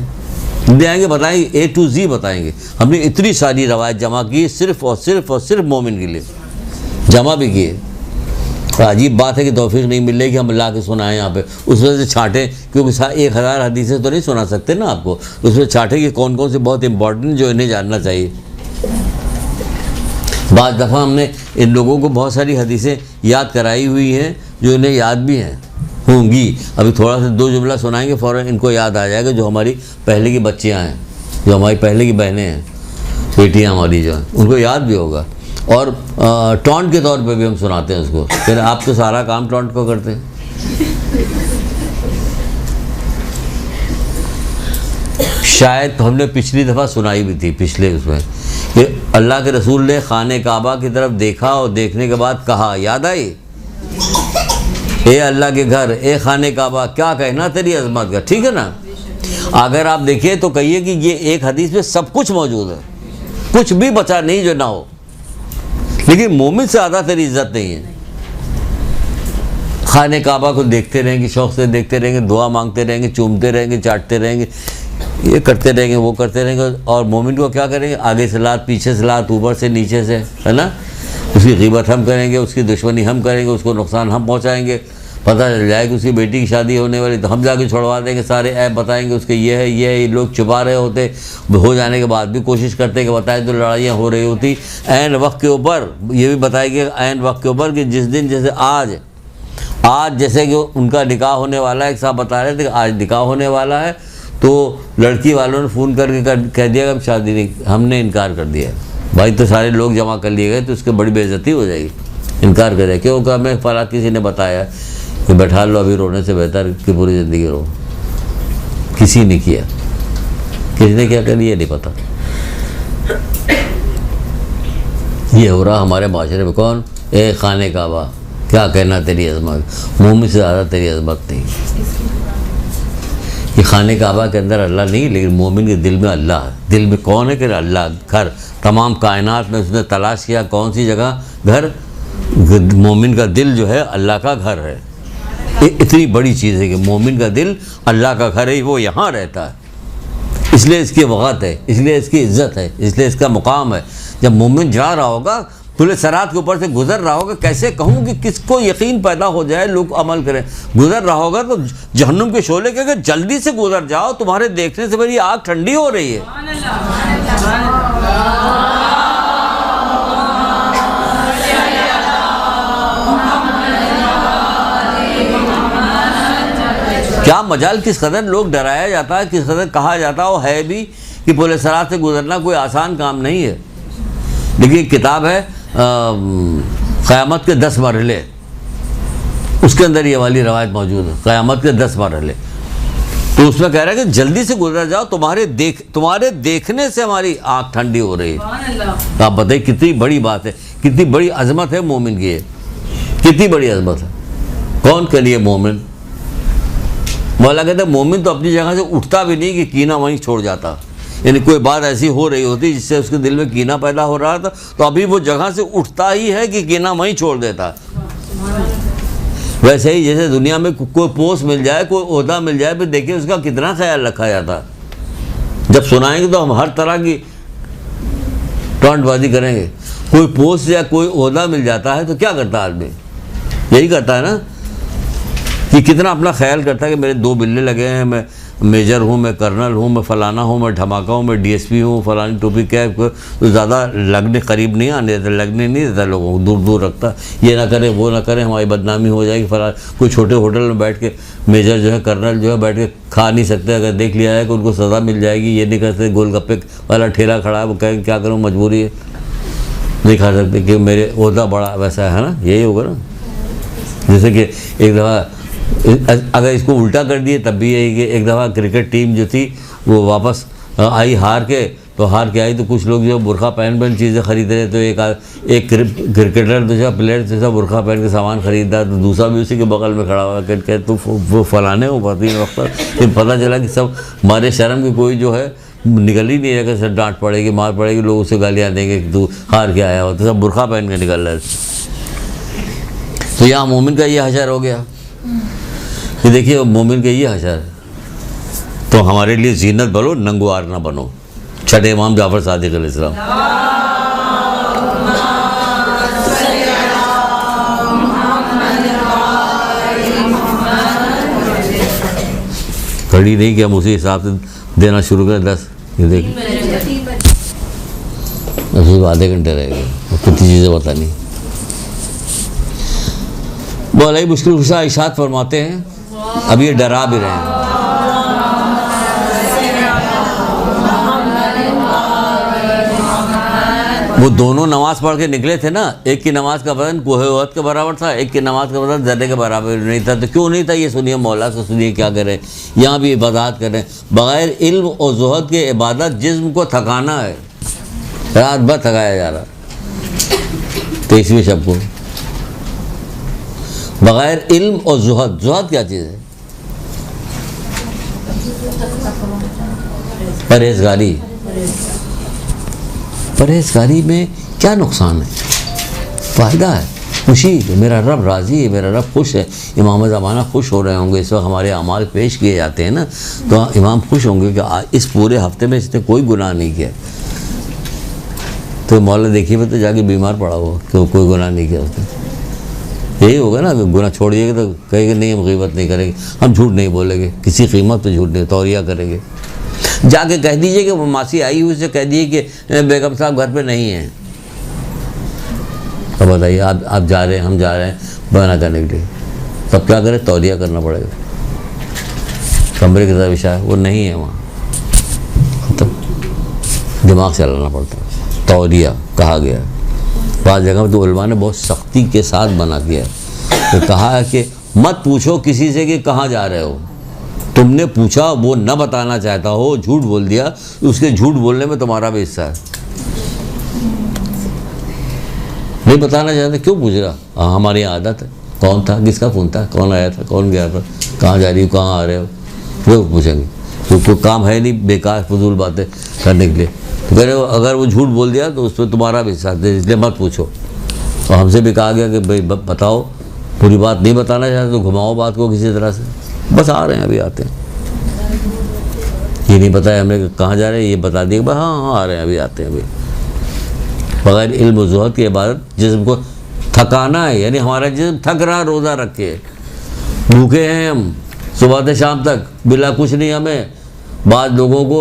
ले आएंगे, बताएंगे, A to Z बताएंगे। हमने इतनी सारी रवायत जमा की सिर्फ़ और सिर्फ मोमिन के लिए जमा भी किए। तो अजीब बात है कि तौफीक नहीं मिल रही कि हम ला के सुनाएं यहाँ पे, उस वजह से छाँटें, क्योंकि 1000 हदीसें तो नहीं सुना सकते ना आपको, उसमें छाँटें कि कौन कौन से बहुत इंपॉर्टेंट जो इन्हें जानना चाहिए। बाज़ दफ़ा हमने इन लोगों को बहुत सारी हदीसें याद कराई हुई हैं जो इन्हें याद भी हैं होंगी। अभी थोड़ा सा 2 जुमला सुनाएंगे, फ़ौरन इनको याद आ जाएगा, जो हमारी पहले की बच्चियाँ हैं, जो हमारी पहले की बहनें हैं, बेटियाँ हमारी जो हैं, उनको याद भी होगा। और टॉन्ट के तौर पे भी हम सुनाते हैं उसको। फिर आप तो सारा काम टॉन्ट को करते हैं। शायद तो हमने पिछली दफ़ा सुनाई भी थी, पिछले उसमें, कि अल्लाह के रसूल ने खाने काबा की तरफ देखा और देखने के बाद कहा, याद आई, ए अल्लाह के घर, ए खाने काबा, क्या कहना तेरी अजमत का। ठीक है ना? अगर आप देखिए तो कहिए कि ये एक हदीस में सब कुछ मौजूद है, कुछ भी बचा नहीं जो ना हो। लेकिन मोमिन से ज़्यादा तेरी इज्जत नहीं है। खाने काबा को देखते रहेंगे, शौक़ से देखते रहेंगे, दुआ मांगते रहेंगे, चूमते रहेंगे, चाटते रहेंगे, ये करते रहेंगे, वो करते रहेंगे। और मोमिन को क्या करेंगे? आगे से लात, पीछे से लात, ऊपर से नीचे से, है ना? उसकी ग़ीबत हम करेंगे, उसकी दुश्मनी हम करेंगे, उसको नुकसान हम पहुँचाएँगे। पता चल जाए कि उसकी बेटी की शादी होने वाली तो हम जाके छुड़वा देंगे, सारे ऐप बताएंगे उसके, ये है ये लोग छुपा रहे होते, हो जाने के बाद भी कोशिश करते कि बताए तो लड़ाइयाँ हो रही होती। ऐन वक्त के ऊपर ये भी बताएंगे, ऐन वक्त के ऊपर कि जिस दिन, जैसे आज जैसे कि उनका निकाह होने वाला है, एक साहब बता रहे थे कि आज निकाह होने वाला है, तो लड़की वालों ने फ़ोन करके कह दिया कि हम शादी नहीं, हमने इनकार कर दिया। भाई तो सारे लोग जमा कर लिए गए, तो उसकी बड़ी बेइज्जती हो जाएगी। इनकार करे क्यों? कहा हमें फला किसी ने बताया कि बैठा लो, अभी रोने से बेहतर कि पूरी ज़िंदगी रो। किसी ने किया, किसने क्या कर लिया नहीं पता। ये हो रहा हमारे माशरे में। कौन? ए खाने काबा, क्या कहना तेरी अजमत, मोमिन से ज़्यादा तेरी अजमत नहीं। ये खाने काबा के अंदर अल्लाह नहीं, लेकिन मोमिन के दिल में अल्लाह है। दिल में कौन है? कि अल्लाह। घर, तमाम कायनात में उसने तलाश किया कौन सी जगह? घर। मोमिन का दिल जो है अल्लाह का घर है। इतनी बड़ी चीज़ है कि मोमिन का दिल अल्लाह का घर है, वो यहाँ रहता है, इसलिए इसकी वक़्त है, इसलिए इसकी इज़्ज़त है, इसलिए इसका मुकाम है। जब मोमिन जा रहा होगा पुलिस सरात के ऊपर से गुजर रहा होगा, कैसे कहूँ कि किसको यकीन पैदा हो जाए, लोग अमल करें। गुजर रहा होगा तो जहन्नुम के शोले के जल्दी से गुजर जाओ, तुम्हारे देखने से मेरी आग ठंडी हो रही है। क्या मजाल, किस कदर लोग डराया जाता है, किस कदर कहा जाता है भी कि पुलिस सरात से गुजरना कोई आसान काम नहीं है। देखिए किताब है क़यामत के 10 मरहले, उसके अंदर ये वाली रवायत मौजूद है, क़यामत के 10 मरहले। तो उसमें कह रहा है कि जल्दी से गुजर जाओ, तुम्हारे देखने से हमारी आँख ठंडी हो रही है। तो आप बताइए कितनी बड़ी बात है, कितनी बड़ी अजमत है मोमिन की, कितनी बड़ी अजमत है। कौन के लिए मोमिन? मौला कहते हैं मोमिन तो अपनी जगह से उठता भी नहीं कि कीना वहीं छोड़ जाता। यानी कोई बात ऐसी हो रही होती जिससे उसके दिल में कीना पैदा हो रहा था, तो अभी वो जगह से उठता ही है कि कीना वहीं छोड़ देता। वैसे ही जैसे दुनिया में कोई पोस्ट मिल जाए, कोई ओहदा मिल जाए, फिर देखिए उसका कितना ख्याल रखा जाता। जब सुनाएंगे तो हम हर तरह की टॉन्टबाजी करेंगे। कोई पोस्ट या कोई ओहदा मिल जाता है तो क्या करता आदमी? यही करता है ना कि कितना अपना ख्याल करता है कि मेरे 2 बिल्ले लगे हैं, मैं मेजर हूँ, मैं कर्नल हूँ, मैं फलाना हूँ, मैं धमाका हूँ, मैं डीएसपी हूँ, फलानी टोपी कैप, तो ज़्यादा लगने करीब नहीं आने देता, लगने नहीं देता, लोगों को दूर दूर रखता। ये ना करे, वो ना करे, हमारी बदनामी हो जाएगी। फला कोई छोटे होटल में बैठ के मेजर जो है, कर्नल जो है, बैठ के खा नहीं सकते। अगर देख लिया है कि उनको सज़ा मिल जाएगी, ये नहीं कर सकते। गोलगप्पे वाला ठेला खड़ा है, वो कहें क्या करूँ, मजबूरी है, नहीं खा सकते कि मेरे ओहदा बड़ा वैसा है ना। यही होगा ना। जैसे कि एक दफ़ा अगर इसको उल्टा कर दिए तब भी यही कि एक दफ़ा क्रिकेट टीम जो थी वो वापस आई हार के, तो हार के आई तो कुछ लोग जो बुरखा पहन चीज़ें खरीद रहे, तो एक क्रिकेटर दूसरा प्लेयर जैसा बुरखा पहन के सामान खरीदा, तो दूसरा भी उसी के बगल में खड़ा हुआ कह तो वो फलाने हो पाती वक्त पर। फिर पता चला कि सब मारे शर्म की कोई जो है निकल ही नहीं रहेगा, सर डांट पड़ेगी, मार पड़ेगी, लोग उसे गालियाँ देंगे कि तू हार के आया हो, तो सब बुरखा पहन के निकल रहे। तो यहाँ मोमिन का ये हशर हो गया कि देखिए मोमिन के ये हशर। तो हमारे लिए जीनत बनो, नंगवार ना बनो। छठे इमाम जाफर सादिक अलैहिस्सलाम। घड़ी नहीं कि हम उसी हिसाब से देना शुरू करें 10। ये देखिए अभी आधे घंटे रह गए, कितनी चीज़ें बतानी। मौला मुश्किल कुशा इरशाद फरमाते हैं, अब ये डरा भी रहे हैं। वो दोनों नमाज पढ़ के निकले थे ना, एक की नमाज का बदन कोहे उहद के बराबर था, एक की नमाज का बदन जर्रे के बराबर नहीं था। तो क्यों नहीं था ये सुनिए मौला से, सुनिए क्या करें। यहाँ भी वजाहत करें, बग़ैर इल्म और ज़ुहद के इबादत जिस्म को थकाना है, रात भर थकाया जा रहा। 23वें शब को बग़ैर इल्म और ज़ुहद, ज़ुहद क्या चीज़ है? परहेज़गारी। परहेज़गारी में क्या नुकसान है? फ़ायदा है, खुशी है, मेरा रब राज़ी है, मेरा रब खुश है। इमाम ज़माना खुश हो रहे होंगे, इस वक्त हमारे अमाल पेश किए जाते हैं ना, तो इमाम खुश होंगे कि इस पूरे हफ्ते में इसने कोई गुनाह नहीं किया। तो मौला देखिए मैं तो जाके बीमार पड़ा हुआ कि कोई गुनाह नहीं किया उसने। यही होगा ना, गुनाह छोड़िएगा तो कहेंगे नहीं हम ग़ीबत नहीं करेंगे, हम झूठ नहीं बोलेंगे, किसी कीमत पे झूठ नहीं, तौरिया करेंगे। जाके कह दीजिए कि वो मासी आई हुई, उसे कह दीजिए कि बेगम साहब घर पे नहीं हैं। अब बताइए आप जा रहे हैं, हम जा रहे हैं बना करने के लिए, तब क्या करें? तौरिया करना पड़ेगा। कमरे के तरफ विषय वो नहीं है वहाँ, तब दिमाग चलाना पड़ता है। तौरिया कहा गया, बाद जगह तो उलमा ने बहुत सख्ती के साथ बना किया, तो कहा है कि मत पूछो किसी से कि कहाँ जा रहे हो। तुमने पूछा, वो न बताना चाहता हो, झूठ बोल दिया, उसके झूठ बोलने में तुम्हारा भी हिस्सा है। नहीं बताना चाहते, क्यों पूछ रहा? हाँ हमारी आदत है। कौन था, किसका फ़ोन था, कौन आया था, कौन गया था, कहाँ जा रही हो, कहाँ आ रहे हो, वो पूछेंगे। तो कोई काम है नहीं बेकार फजूल बातें करने के लिए। तो कह रहे हो अगर वो झूठ बोल दिया तो उसमें तुम्हारा भी हिस्सा है, इसलिए मत पूछो। और हमसे भी कहा गया कि भाई बताओ, पूरी बात नहीं बताना चाहते तो घुमाओ बात को किसी तरह से। बस आ रहे हैं, अभी आते हैं। ये नहीं बताया हमने कहाँ जा रहे हैं, ये बता दिया हाँ हाँ आ रहे हैं, अभी आते हैं। अभी बगैर इल्म व ज़ुहद की इबादत जिस्म को थकाना है, यानी हमारा जिस्म थक रहा रोज़ा रख के, भूखे हैं हम सुबह से शाम तक, बिला कुछ नहीं हमें। बाद लोगों को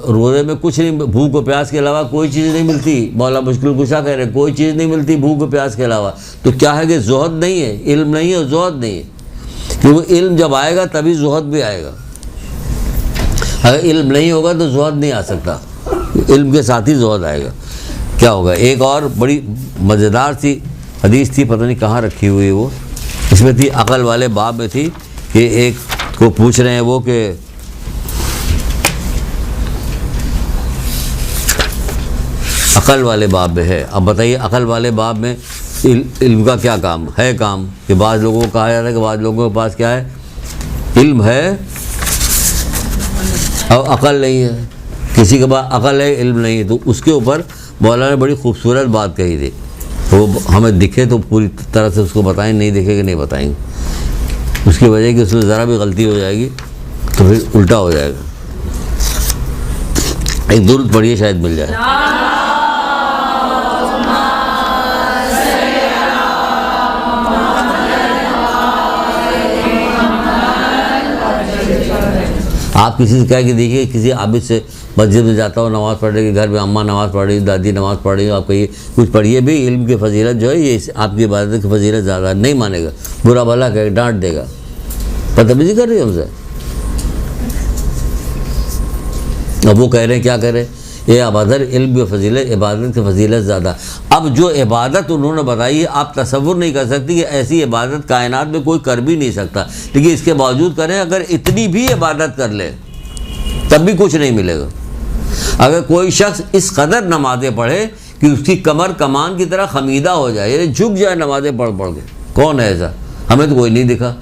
रोज़े में कुछ नहीं, भूख और प्यास के अलावा कोई चीज़ नहीं मिलती। मौला मुश्किल कुशा कह रहे कोई चीज़ नहीं मिलती भूख और प्यास के अलावा। तो क्या है कि ज़ुहद नहीं है, इल्म नहीं है और ज़ुहद नहीं है, क्योंकि इल्म जब आएगा तभी ज़ुहद भी आएगा। अगर इल्म नहीं होगा तो ज़ुहद नहीं आ सकता, इल्म के साथ ही ज़ुहद आएगा। क्या होगा, एक और बड़ी मज़ेदार सी हदीस थी, पता नहीं कहाँ रखी हुई है वो, इसमें थी अकल वाले बाब में थी कि एक को पूछ रहे हैं वो कि अकल वाले बाब में है, अब बताइए अकल वाले बाब में इल्म का क्या काम है। काम कि बाज़ लोगों को कहा जाता है कि बाज़ लोगों के पास क्या है, इल्म है और अकल नहीं है, किसी के पास अकल है इल्म नहीं है। तो उसके ऊपर मौलाना ने बड़ी खूबसूरत बात कही थी, वो हमें दिखे तो पूरी तरह से उसको बताएं, नहीं दिखेगा नहीं बताएंगे। उसकी वजह कि उसमें ज़रा भी गलती हो जाएगी तो फिर उल्टा हो जाएगा। एक दुरूद पढ़िए शायद मिल जाए। आप किसी से कह के देखिए, किसी आबिद से मस्जिद में जाता हो नमाज़ पढ़ने के, घर में अम्मा नमाज़ पढ़ रही, दादी नमाज़ पढ़ रही हो, आप कहिए कुछ पढ़िए भी, इल्म की फजीलत जो है ये आपकी इबादत की फजीलत ज़्यादा, नहीं मानेगा, बुरा भला कहे, डांट देगा, बदतमीज़ी कर रही है हमसे। अब वो कह रहे हैं क्या कह रहे हैं, ये अबादत इल्म की फजीलत, इबादत की फजीलत ज़्यादा। अब जो इबादत उन्होंने बताई है आप तसव्वुर नहीं कर सकती कि ऐसी इबादत कायनात में कोई कर भी नहीं सकता, लेकिन इसके बावजूद करें, अगर इतनी भी इबादत कर ले तब भी कुछ नहीं मिलेगा। अगर कोई शख्स इस कदर नमाज़ें पढ़े कि उसकी कमर कमान की तरह खमीदा हो जाए, यानी झुक जाए नमाज़ें पढ़ पढ़ के, कौन है ऐसा, हमें तो कोई नहीं दिखा,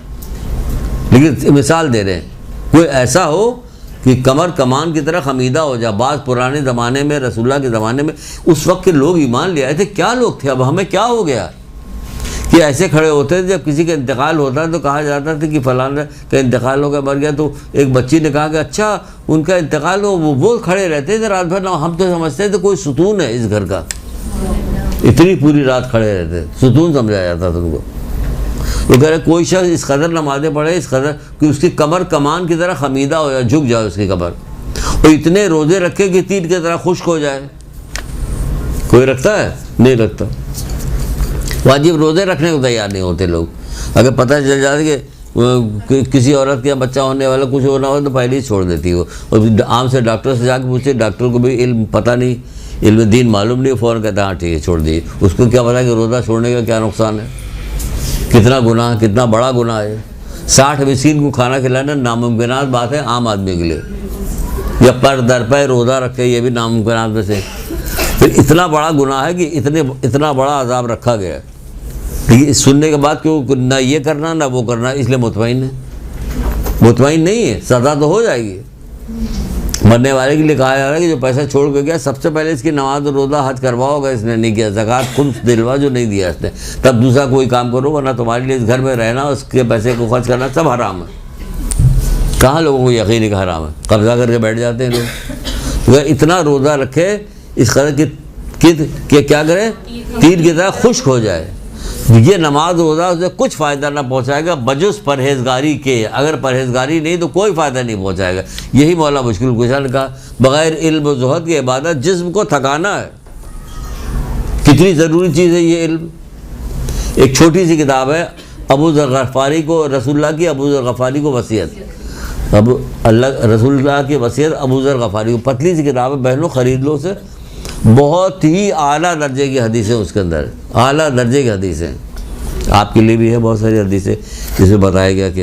लेकिन मिसाल दे रहे हैं कोई ऐसा हो कि कमर कमान की तरह खमीदा हो जाए। बात पुराने ज़माने में, रसूलुल्लाह के ज़माने में, उस वक्त के लोग ईमान ले आए थे, क्या लोग थे। अब हमें क्या हो गया कि ऐसे खड़े होते थे, जब किसी का इंतकाल होता तो कहा जाता था कि फलाना का इंतकाल हो गया, मर गया, तो एक बच्ची ने कहा कि अच्छा उनका इंतकाल हो, वो खड़े रहते थे रात भर ना, हम तो समझते थे कोई सुकून है इस घर का, इतनी पूरी रात खड़े रहते, सुकून समझा जाता था उनको। वो कह रहे कोई शख्स इस कदर नमाज़ें पढ़े, इस कदर कि उसकी कमर कमान की तरह खमीदा हो जाए, झुक जाए उसकी कमर, और इतने रोज़े रखे कि तीर की तरह खुश्क हो जाए। कोई रखता है? नहीं रखता। वाजिब रोज़े रखने को तैयार नहीं होते लोग। अगर पता चल जाता कि किसी औरत का बच्चा होने वाला, कुछ होना हो, तो पहले ही छोड़ देती हो। और आम से डॉक्टर से जाकर पूछते, डॉक्टर को भी इल्म पता नहीं, इल्म दीन मालूम नहीं, फ़ौरन कहता हाँ ठीक है छोड़ दिए। उसको क्या पता कि रोज़ा छोड़ने का क्या नुकसान है, कितना गुनाह, कितना बड़ा गुनाह है। 60 मिस्कीन को खाना खिलाना नामुमकिन बात है आम आदमी के लिए, या पर दर पर रोज़ा रखे, ये भी नामुमकिन में से। फिर इतना बड़ा गुनाह है कि इतना बड़ा अजाब रखा गया है। लेकिन सुनने के बाद क्यों ना ये करना ना वो करना, इसलिए मुतमईन है। मुतमईन नहीं है, सज़ा तो हो जाएगी। मरने वाले के लिए कहा जा रहा है कि जो पैसा छोड़ के गया, सबसे पहले इसकी नमाज और रोज़ा हज करवाओगा, इसने नहीं किया, ज़कात खुद दिलवा जो नहीं दिया इसने, तब दूसरा कोई काम करो, वरना तुम्हारे लिए इस घर में रहना, उसके पैसे को खर्च करना सब हराम है। कहाँ लोगों को यकीन है कि हराम है, कब्जा करके बैठ जाते हैं लोग। अगर इतना रोज़ा रखे इस कदर कि क्या करे, तीर की तरह खुश्क हो जाए, ये नमाज रोज़ा उसे कुछ फ़ायदा ना पहुँचाएगा बजुस परहेज़गारी के। अगर परहेज़गारी नहीं तो कोई फ़ायदा नहीं पहुँचाएगा। यही मौला मुश्किल कुशा ने कहा, बग़ैर इल्म व ज़ुहद की इबादत जिस्म को थकाना है। कितनी ज़रूरी चीज़ है ये इल्म। एक छोटी सी किताब है अबू ज़र ग़फ़ारी को, रसूलुल्लाह की अबू ज़र ग़फ़ारी को वसीयत, अब अल्लाह रसूलुल्लाह की वसीयत अबू ज़र ग़फ़ारी को, पतली सी किताब है, बहनों ख़रीद लो उसे। बहुत ही आला दर्जे की हदीसें उसके अंदर, आला दर्जे की हदीसें। आपके लिए भी है बहुत सारी हदीसें जिसमें बताया गया कि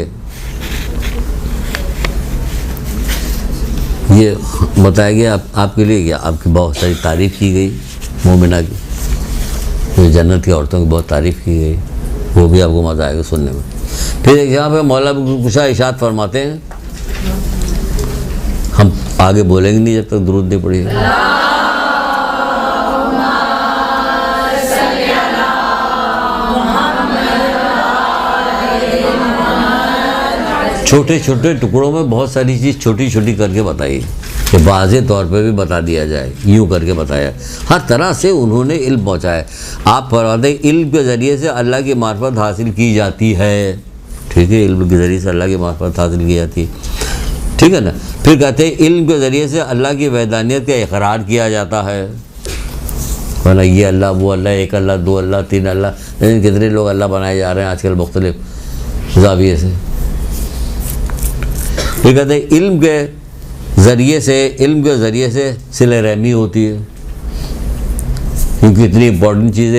ये बताया गया आपके लिए क्या, आपकी बहुत सारी तारीफ़ की गई मोमिना की, जो जन्नत की औरतों की बहुत तारीफ़ की गई, वो भी आपको मज़ा आएगा सुनने में। फिर यहाँ पे मौला कुशा इरशाद फरमाते हैं, हम आगे बोलेंगे नहीं जब तक दुरूद नहीं पढ़ेगा। छोटे छोटे टुकड़ों में बहुत सारी चीज़ छोटी छोटी करके बताइए। कि वाज़े तौर पे भी बता दिया जाए, यूँ करके बताया। हर तरह से उन्होंने इल्म पहुँचाया। आप फरमाते इल्म के ज़रिए से अल्लाह की मार्फत हासिल की जाती है, ठीक है, इल्म के ज़रिए से अल्लाह की मार्फत हासिल की जाती है, ठीक है ना। फिर कहते हैं इल्म के ज़रिए से अल्लाह की वहदानियत का इकरार किया जाता है, वरना ये अल्लाह वो अल्लाह, एक अल्लाह, दो अल्लाह, तीन अल्लाह, लेकिन कितने लोग अल्लाह बनाए जा रहे हैं आजकल मुख्तलिफ ज़ाविये से। फिर कहते हैं इल्म के ज़रिए से सिले रहमी होती है, क्योंकि इतनी इंपॉर्टेंट चीज़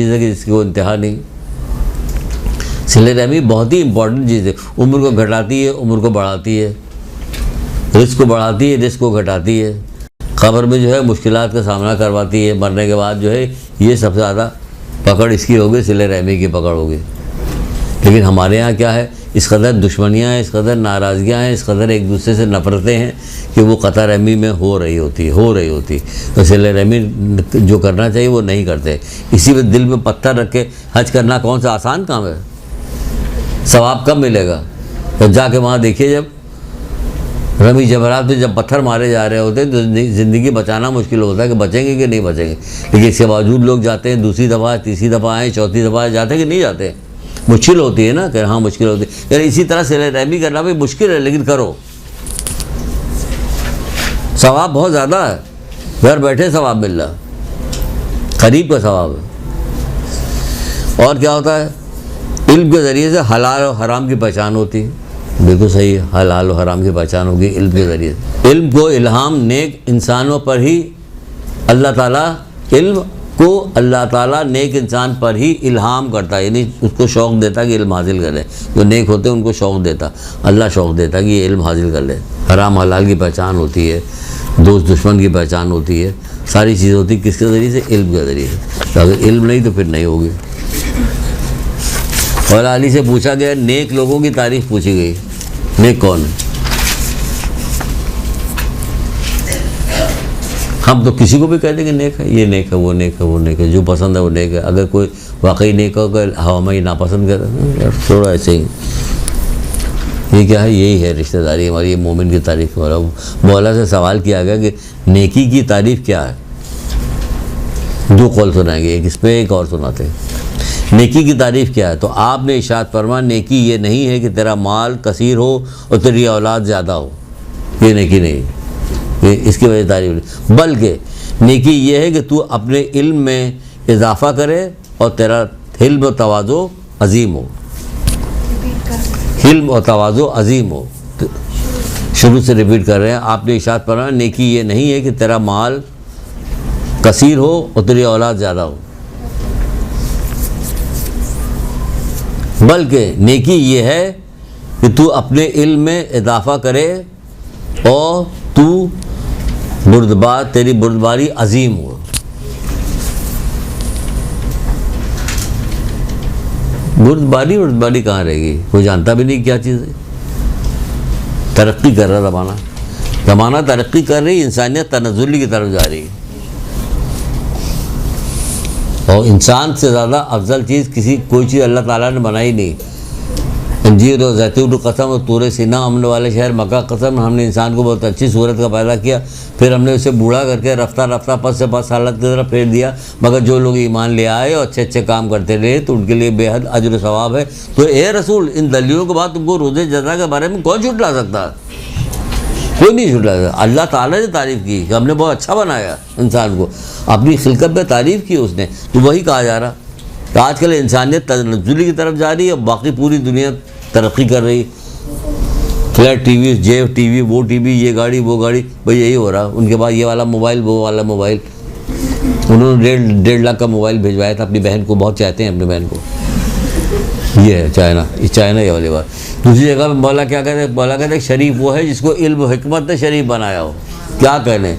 है कि जिसकी कोई इंतहा नहीं। सिले रहमी बहुत ही इंपॉर्टेंट चीज़ है, उम्र को घटाती है, उम्र को बढ़ाती है, रिस्क को बढ़ाती है, रिस्क को घटाती है, क़ब्र में जो है मुश्किलात का सामना करवाती है, मरने के बाद जो है ये सबसे ज़्यादा पकड़ इसकी होगी, सिले रहमी की पकड़ होगी। लेकिन हमारे यहाँ क्या है, इस कदर दुश्मनियाँ हैं, इस कदर नाराज़गियाँ हैं, इस कदर एक दूसरे से नफ़रतें हैं कि वो क़ता रहमी में हो रही होती। तो सिले रहमी जो करना चाहिए वो नहीं करते। इसी में दिल में पत्थर रख के हज करना कौन सा आसान काम है? सवाब कब मिलेगा? तो जाके वहाँ देखिए, जब रमी जबरात में जब पत्थर मारे जा रहे होते हैं तो ज़िंदगी बचाना मुश्किल होता है कि बचेंगे कि नहीं बचेंगे। लेकिन इसके बावजूद लोग जाते हैं, दूसरी दफ़ा, तीसरी दफ़ा आए, चौथी दफ़ा जाते हैं कि नहीं जाते? मुश्किल होती है ना, कि हाँ मुश्किल होती है। यार इसी तरह सिले रहमी करना भी मुश्किल है, लेकिन करो, सवाब बहुत ज़्यादा है, घर बैठे सवाब मिल रहा, करीब का सवाब है। और क्या होता है, इल्म के ज़रिए से हलाल और हराम की पहचान होती है। बिल्कुल सही है, हलाल और हराम की पहचान होगी इल्म के ज़रिए से। इल्म को इल्हाम नेक इंसानों पर ही अल्लाह ताला नेक इंसान पर ही इल्हाम करता है, यानी उसको शौक़ देता कि इल्म हासिल कर ले। जो नेक होते हैं उनको शौक़ देता, अल्लाह शौक़ देता कि ये इल्म हासिल कर ले। हराम हलाल की पहचान होती है, दोस्त दुश्मन की पहचान होती है, सारी चीज़ होती है किसके ज़रिए से? इल्म के ज़रिए से। तो अगर इल्म नहीं तो फिर नहीं होगी। और अली से पूछा गया, नेक लोगों की तारीफ़ पूछी गई, नेक कौन है? हम तो किसी को भी कह देंगे नेक है, ये नेक है, वो नेक है, वो नेक है, जो पसंद है वो नेक है। अगर कोई वाकई नेक होगा, हमें ही नापसंद कर, थोड़ा ऐसे ही, ये क्या है? यही है रिश्तेदारी हमारी, ये मोमिन की तारीफ़। मौला से सवाल किया गया कि नेकी की तारीफ़ क्या है? दो कौल सुनाएंगे, एक इस पर एक और सुनाते हैं। नेकी की तारीफ़ क्या है? तो आपने इरशाद फरमा, नेकी ये नहीं है कि तेरा माल कसीर हो और तेरी औलाद ज़्यादा हो, ये नेकी नहीं, ये इसकी वजह तारीफ़ नहीं। बल्कि नेकी ये है कि तू अपने इल्म में इजाफ़ा करे और तेरा हिल्म और तवाज़ो अज़ीम हो, हिल्म और तवाज़ो अज़ीम हो। तो शुरू से रिपीट कर रहे हैं, आपने इरशाद फरमा, नेकी ये नहीं है कि तेरा माल कसीर हो और तेरी औलाद ज़्यादा हो, बल्कि नेकी ये है कि तू अपने इल्म में इजाफ़ा करे और तू तेरी बुर्दबारी अजीम हो। बुर्दबारी कहाँ रहेगी? कोई जानता भी नहीं क्या चीज़ है। तरक्की कर रहा ज़माना तरक्की कर रही, इंसानियत तनज़्ज़ुल की तरफ जा रही है। और इंसान से ज़्यादा अफजल चीज़ कोई चीज़ अल्लाह ताला ने बनाई नहीं। अंजीर और ज़ैतून कसम और तूर सीना अमन वाले शहर मक्का कसम, हमने इंसान को बहुत अच्छी सूरत का पैदा किया, फिर हमने उसे बूढ़ा करके रफ्ता पस से पस हालत की तरफ फेर दिया। मगर जो लोग ईमान ले आए और अच्छे अच्छे काम करते रहे तो उनके लिए बेहद अजर सवाब है। तो ए रसूल, इन दलीलों के बाद तुमको रोज़े जज़ा के बारे में कौन झुटला सकता है? कोई नहीं झुटला सकता। अल्लाह ताला ने तारीफ़ की कि हमने बहुत अच्छा बनाया इंसान को, अपनी खिलकत में तारीफ़ की उसने, तो वही कहा जा रहा। तो आजकल इंसानियत तनज़्ज़ुल की तरफ जा रही है, बाकी पूरी दुनिया तरक्की कर रही। फ्लैट टीवी, जेव टीवी, वो टीवी, ये गाड़ी, वो गाड़ी, भाई यही हो रहा। उनके पास ये वाला मोबाइल, वो वाला मोबाइल। उन्होंने 1.5 लाख का मोबाइल भिजवाया था अपनी बहन को, बहुत चाहते हैं अपनी बहन को। ये है चाइना ये वाली बात। दूसरी जगह पे मौला क्या कहते हैं? मौला कहते हैं शरीफ वो है जिसको इल्म हिकमत ने शरीफ बनाया हो। क्या कहने?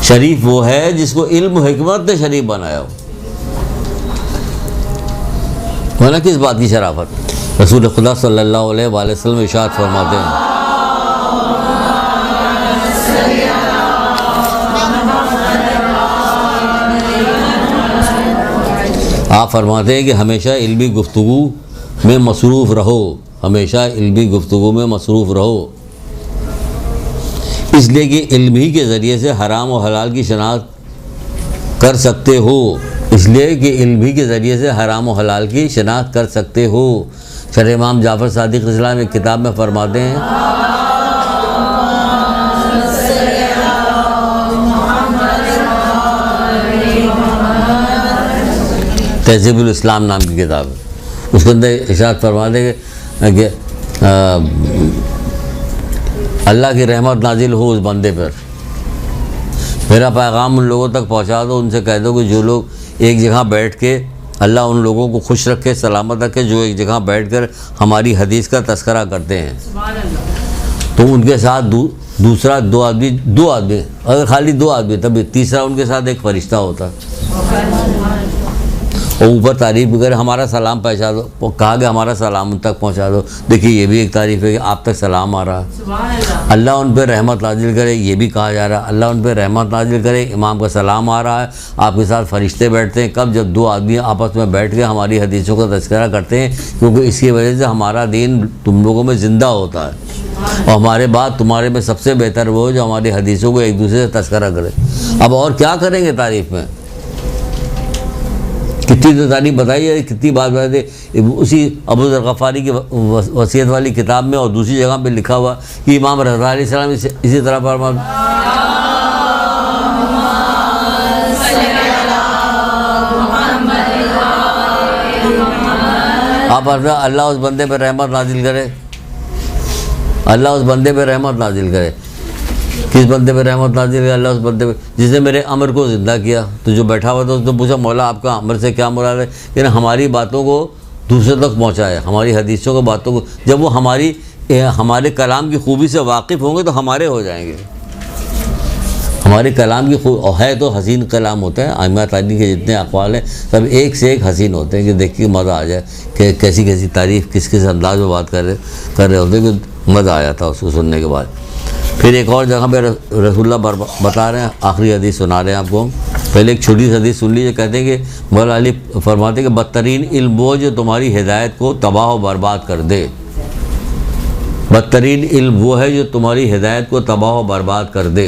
शरीफ वो है जिसको इल्म हिकमत ने शरीफ बनाया हो। ना किस बात की शराफत? रसूल खुदा सल्लल्लाहु अलैहि वसल्लम इरशाद फरमाते हैं, आप फरमाते हैं कि हमेशा इल्मी गुफ्तगू में मसरूफ़ रहो, हमेशा इल्मी गुफ्तगू में मसरूफ़ रहो। इसलिए कि इल्म ही के ज़रिए से हराम और हलाल की शनाख्त कर सकते हो, इसलिए कि इल्म ही के ज़रिए से हराम और हलाल की शनाख्त कर सकते हो। शरह इमाम जाफ़र सादिक़ इस्लाम एक किताब में फरमाते हैं, तहज़ीबुल इस्लाम नाम की किताब है, उसके अंदर इरशाद फरमाते हैं कि अल्लाह की रहमत नाजिल हो उस बंदे पर, मेरा पैगाम उन लोगों तक पहुंचा दो, उनसे कह दो कि जो लोग एक जगह बैठ के अल्लाह उन लोगों को खुश रखे, सलामत रखे, जो एक जगह बैठकर हमारी हदीस का तस्करा करते हैं, तो उनके साथ दूसरा दो आदमी, अगर खाली दो आदमी तभी तीसरा उनके साथ एक फरिश्ता होता और ऊपर तारीफ़ भी करे, हमारा सलाम पहुँचा दो, कहा कि हमारा सलाम उन तक पहुँचा दो। देखिए ये भी एक तारीफ़ है कि आप तक सलाम आ रहा है। अल्लाह उन पर रहमत नाजिल करे, ये भी कहा जा रहा है, अल्लाह उन पर रहमत नाजिल करे, इमाम का सलाम आ रहा है, आपके साथ फरिश्ते बैठते हैं। कब? जब दो आदमी आपस में बैठ के हमारी हदीसों का तज़किरा करते हैं, क्योंकि इसकी वजह से हमारा दीन तुम लोगों में ज़िंदा होता है और हमारे बाद तुम्हारे में सबसे बेहतर वो जो हमारी हदीसों को एक दूसरे से तज़किरा करे। अब और क्या करेंगे तारीफ़ में, कितनी तो तारीफ बताई है, कितनी बात बताई थी। उसी अबू ज़र ग़फ़ारी की वसीयत वाली किताब में और दूसरी जगह पे लिखा हुआ कि इमाम रज़ा अलैहिस्सलाम इसी तरह फरमा, आप अल्लाह उस बंदे पर रहमत नाजिल करे, अल्लाह उस बंदे पर रहमत नाजिल करे। किस बंदे पे रहमत नाज़िल है? अल्लाह उस बंदे पे जिसने मेरे अमर को ज़िंदा किया। तो जो बैठा हुआ था उसने पूछा, मौला आपका अमर से क्या मुराद है? यानी हमारी बातों को दूसरे तक पहुँचाया, हमारी हदीसों को, बातों को। जब वो हमारे कलाम की खूबी से वाकिफ़ होंगे तो हमारे हो जाएंगे। हमारे कलाम की खूब है तो हसीन कलाम होता है। आइमा तारीख़ के जितने अक़वाल हैं सब एक से एक हसीन होते हैं कि देख के मज़ा आ जाए कि कैसी कैसी तारीफ़ किस किस अंदाज में बात कर रहे होते हैं कि मज़ा आ जाता है उसको सुनने के बाद। फिर एक और जगह पे रसूलुल्लाह बता रहे हैं, आखिरी हदीस सुना रहे हैं आपको। पहले एक छोटी सी हदीस सुन लीजिए। कहते हैं कि मौला अली फरमाते हैं कि बदतरीन इल्म वो जो तुम्हारी हिदायत को तबाह व बर्बाद कर दे। बदतरीन इल्म वो है जो तुम्हारी हिदायत को तबाह व बर्बाद कर दे,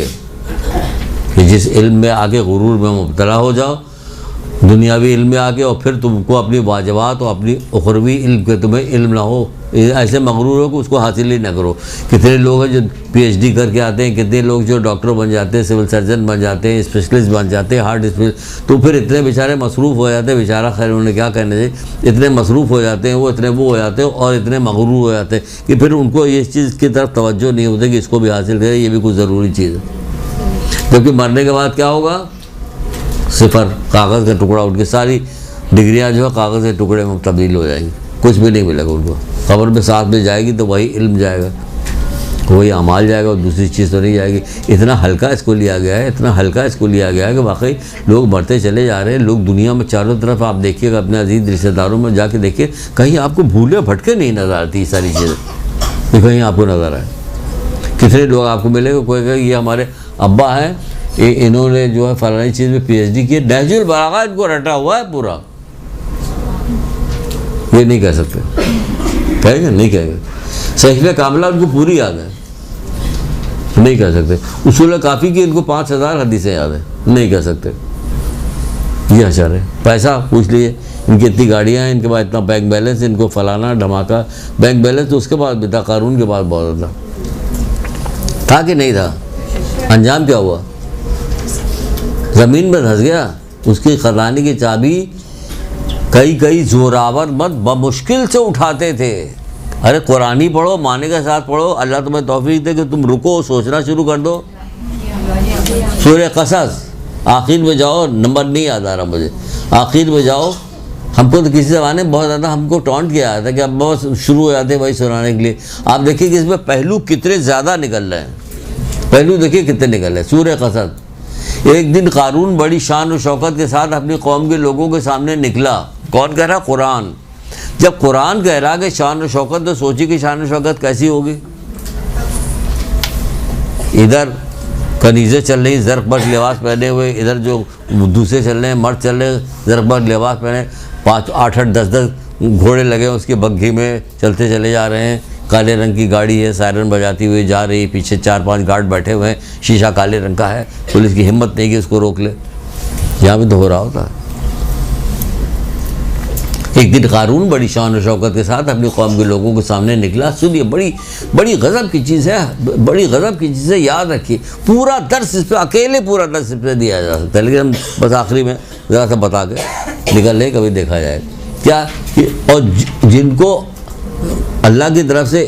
कि जिस इल्म में आके गुरूर में मुब्तला हो जाओ, दुनियावी इल्म में आके, और फिर तुमको अपनी वाजबात और अपनी उखरवी इल्म के तुम्हें इल्म ना हो, ऐसे मगरूर हो कि उसको हासिल ही ना करो। कितने लोग हैं जो PhD करके आते हैं, कितने लोग जो डॉक्टर बन जाते हैं, सिविल सर्जन बन जाते हैं, स्पेशलिस्ट बन जाते हैं, हार्ट स्पेशलिस्ट, तो फिर इतने बेचारे मसरूफ़ हो जाते हैं, बेचारा खैर उन्हें क्या कहना चाहिए, इतने मसरूफ़ हो जाते हैं वो, इतने वो हो जाते हैं और इतने मगरूर हो जाते हैं कि फिर उनको इस चीज़ की तरफ तवज्जो नहीं होती कि इसको भी हासिल करें, ये भी कुछ ज़रूरी चीज़ है। क्योंकि मरने के बाद क्या होगा? सिफर, कागज़ का टुकड़ा, उनकी सारी डिग्रियां जो है कागज़ के टुकड़े में तब्दील हो जाएंगी, कुछ भी नहीं मिलेगा उनको। कब्र में साथ में जाएगी तो वही इल्म जाएगा, वही अमाल जाएगा और दूसरी चीज़ तो नहीं जाएगी। इतना हल्का इसको लिया गया है, इतना हल्का इसको लिया गया है कि वाकई लोग बढ़ते चले जा रहे हैं। लोग दुनिया में चारों तरफ आप देखिएगा, अपने अजीज़ रिश्तेदारों में जाके देखिए, कहीं आपको भूले भटके नहीं नज़र आती सारी चीज़ें, ये कहीं आपको नज़र आए। कितने लोग आपको मिलेगा, कोई कहेगा ये हमारे अब्बा हैं, इन्होंने जो है फलानी चीज़ में PhD की, नहजुल बलागा इनको रटा हुआ है पूरा, ये नहीं कह सकते। कहेंगे? नहीं कहेंगे। सहीफ़े कामिला उनको पूरी याद है, नहीं कह सकते। उसूल काफ़ी की इनको 5000 हदीसें याद है, नहीं कह सकते। ये अशर है। पैसा पूछ लीजिए, इनकी इतनी गाड़ियाँ हैं, इनके बाद इतना बैंक बैलेंस, इनको फलाना धमाका बैंक बैलेंस तो उसके बाद भी था, कानून के बाद बहुत था कि नहीं था? अंजाम क्या हुआ? ज़मीन में धंस गया। उसकी ख़जाने की चाबी कई जोरावर मत बमुश्किल से उठाते थे। अरे कुरानी पढ़ो, माने के साथ पढ़ो, अल्लाह तुम्हें तौफीक दे कि तुम रुको, सोचना शुरू कर दो। सूरह क़सस आखिर में जाओ, नंबर नहीं याद आ रहा मुझे, आखिर में जाओ। हमको तो किसी ज़माने में बहुत ज़्यादा हमको टॉन्ट किया था कि अब बहुत शुरू हो जाते वही सुनाने के लिए। आप देखिए कि इसमें पहलू कितने ज़्यादा निकल रहे हैं, पहलू देखिए कितने निकल रहे हैं। सूरह क़सस। एक दिन कारून बड़ी शान और शौकत के साथ अपनी कौम के लोगों के सामने निकला। कौन कह रहा? कुरान। जब कुरान कह रहा कि शान और शौकत, तो सोचिए कि शान और शौकत कैसी होगी। इधर कनीज़ें चल रही ज़रक़बट लिबास पहने हुए, इधर जो दूसरे चल रहे हैं मर्द चल रहे हैं ज़रक़बट लिबास पहने, 5, 8, 10 घोड़े लगे हैं उसके बग्घी में चलते चले जा रहे हैं। काले रंग की गाड़ी है, सायरन बजाती हुई जा रही, पीछे 4-5 गार्ड बैठे हुए हैं, शीशा काले रंग का है, पुलिस की हिम्मत नहीं कि उसको रोक ले। यहाँ भी तो हो रहा होता है। एक दिन कारून बड़ी शान और शौकत के साथ अपनी कौम के लोगों के सामने निकला। सुनिए, बड़ी बड़ी गज़ब की चीज़ है, बड़ी गज़ब की चीज़ है, याद रखिए। पूरा दर्स इस पर, अकेले पूरा दर्स इस पर दिया जा सकता है, लेकिन हम बस आखिरी में ज़रा सा बता के निकल ले, कभी देखा जाए क्या। और जिनको अल्लाह की तरफ से,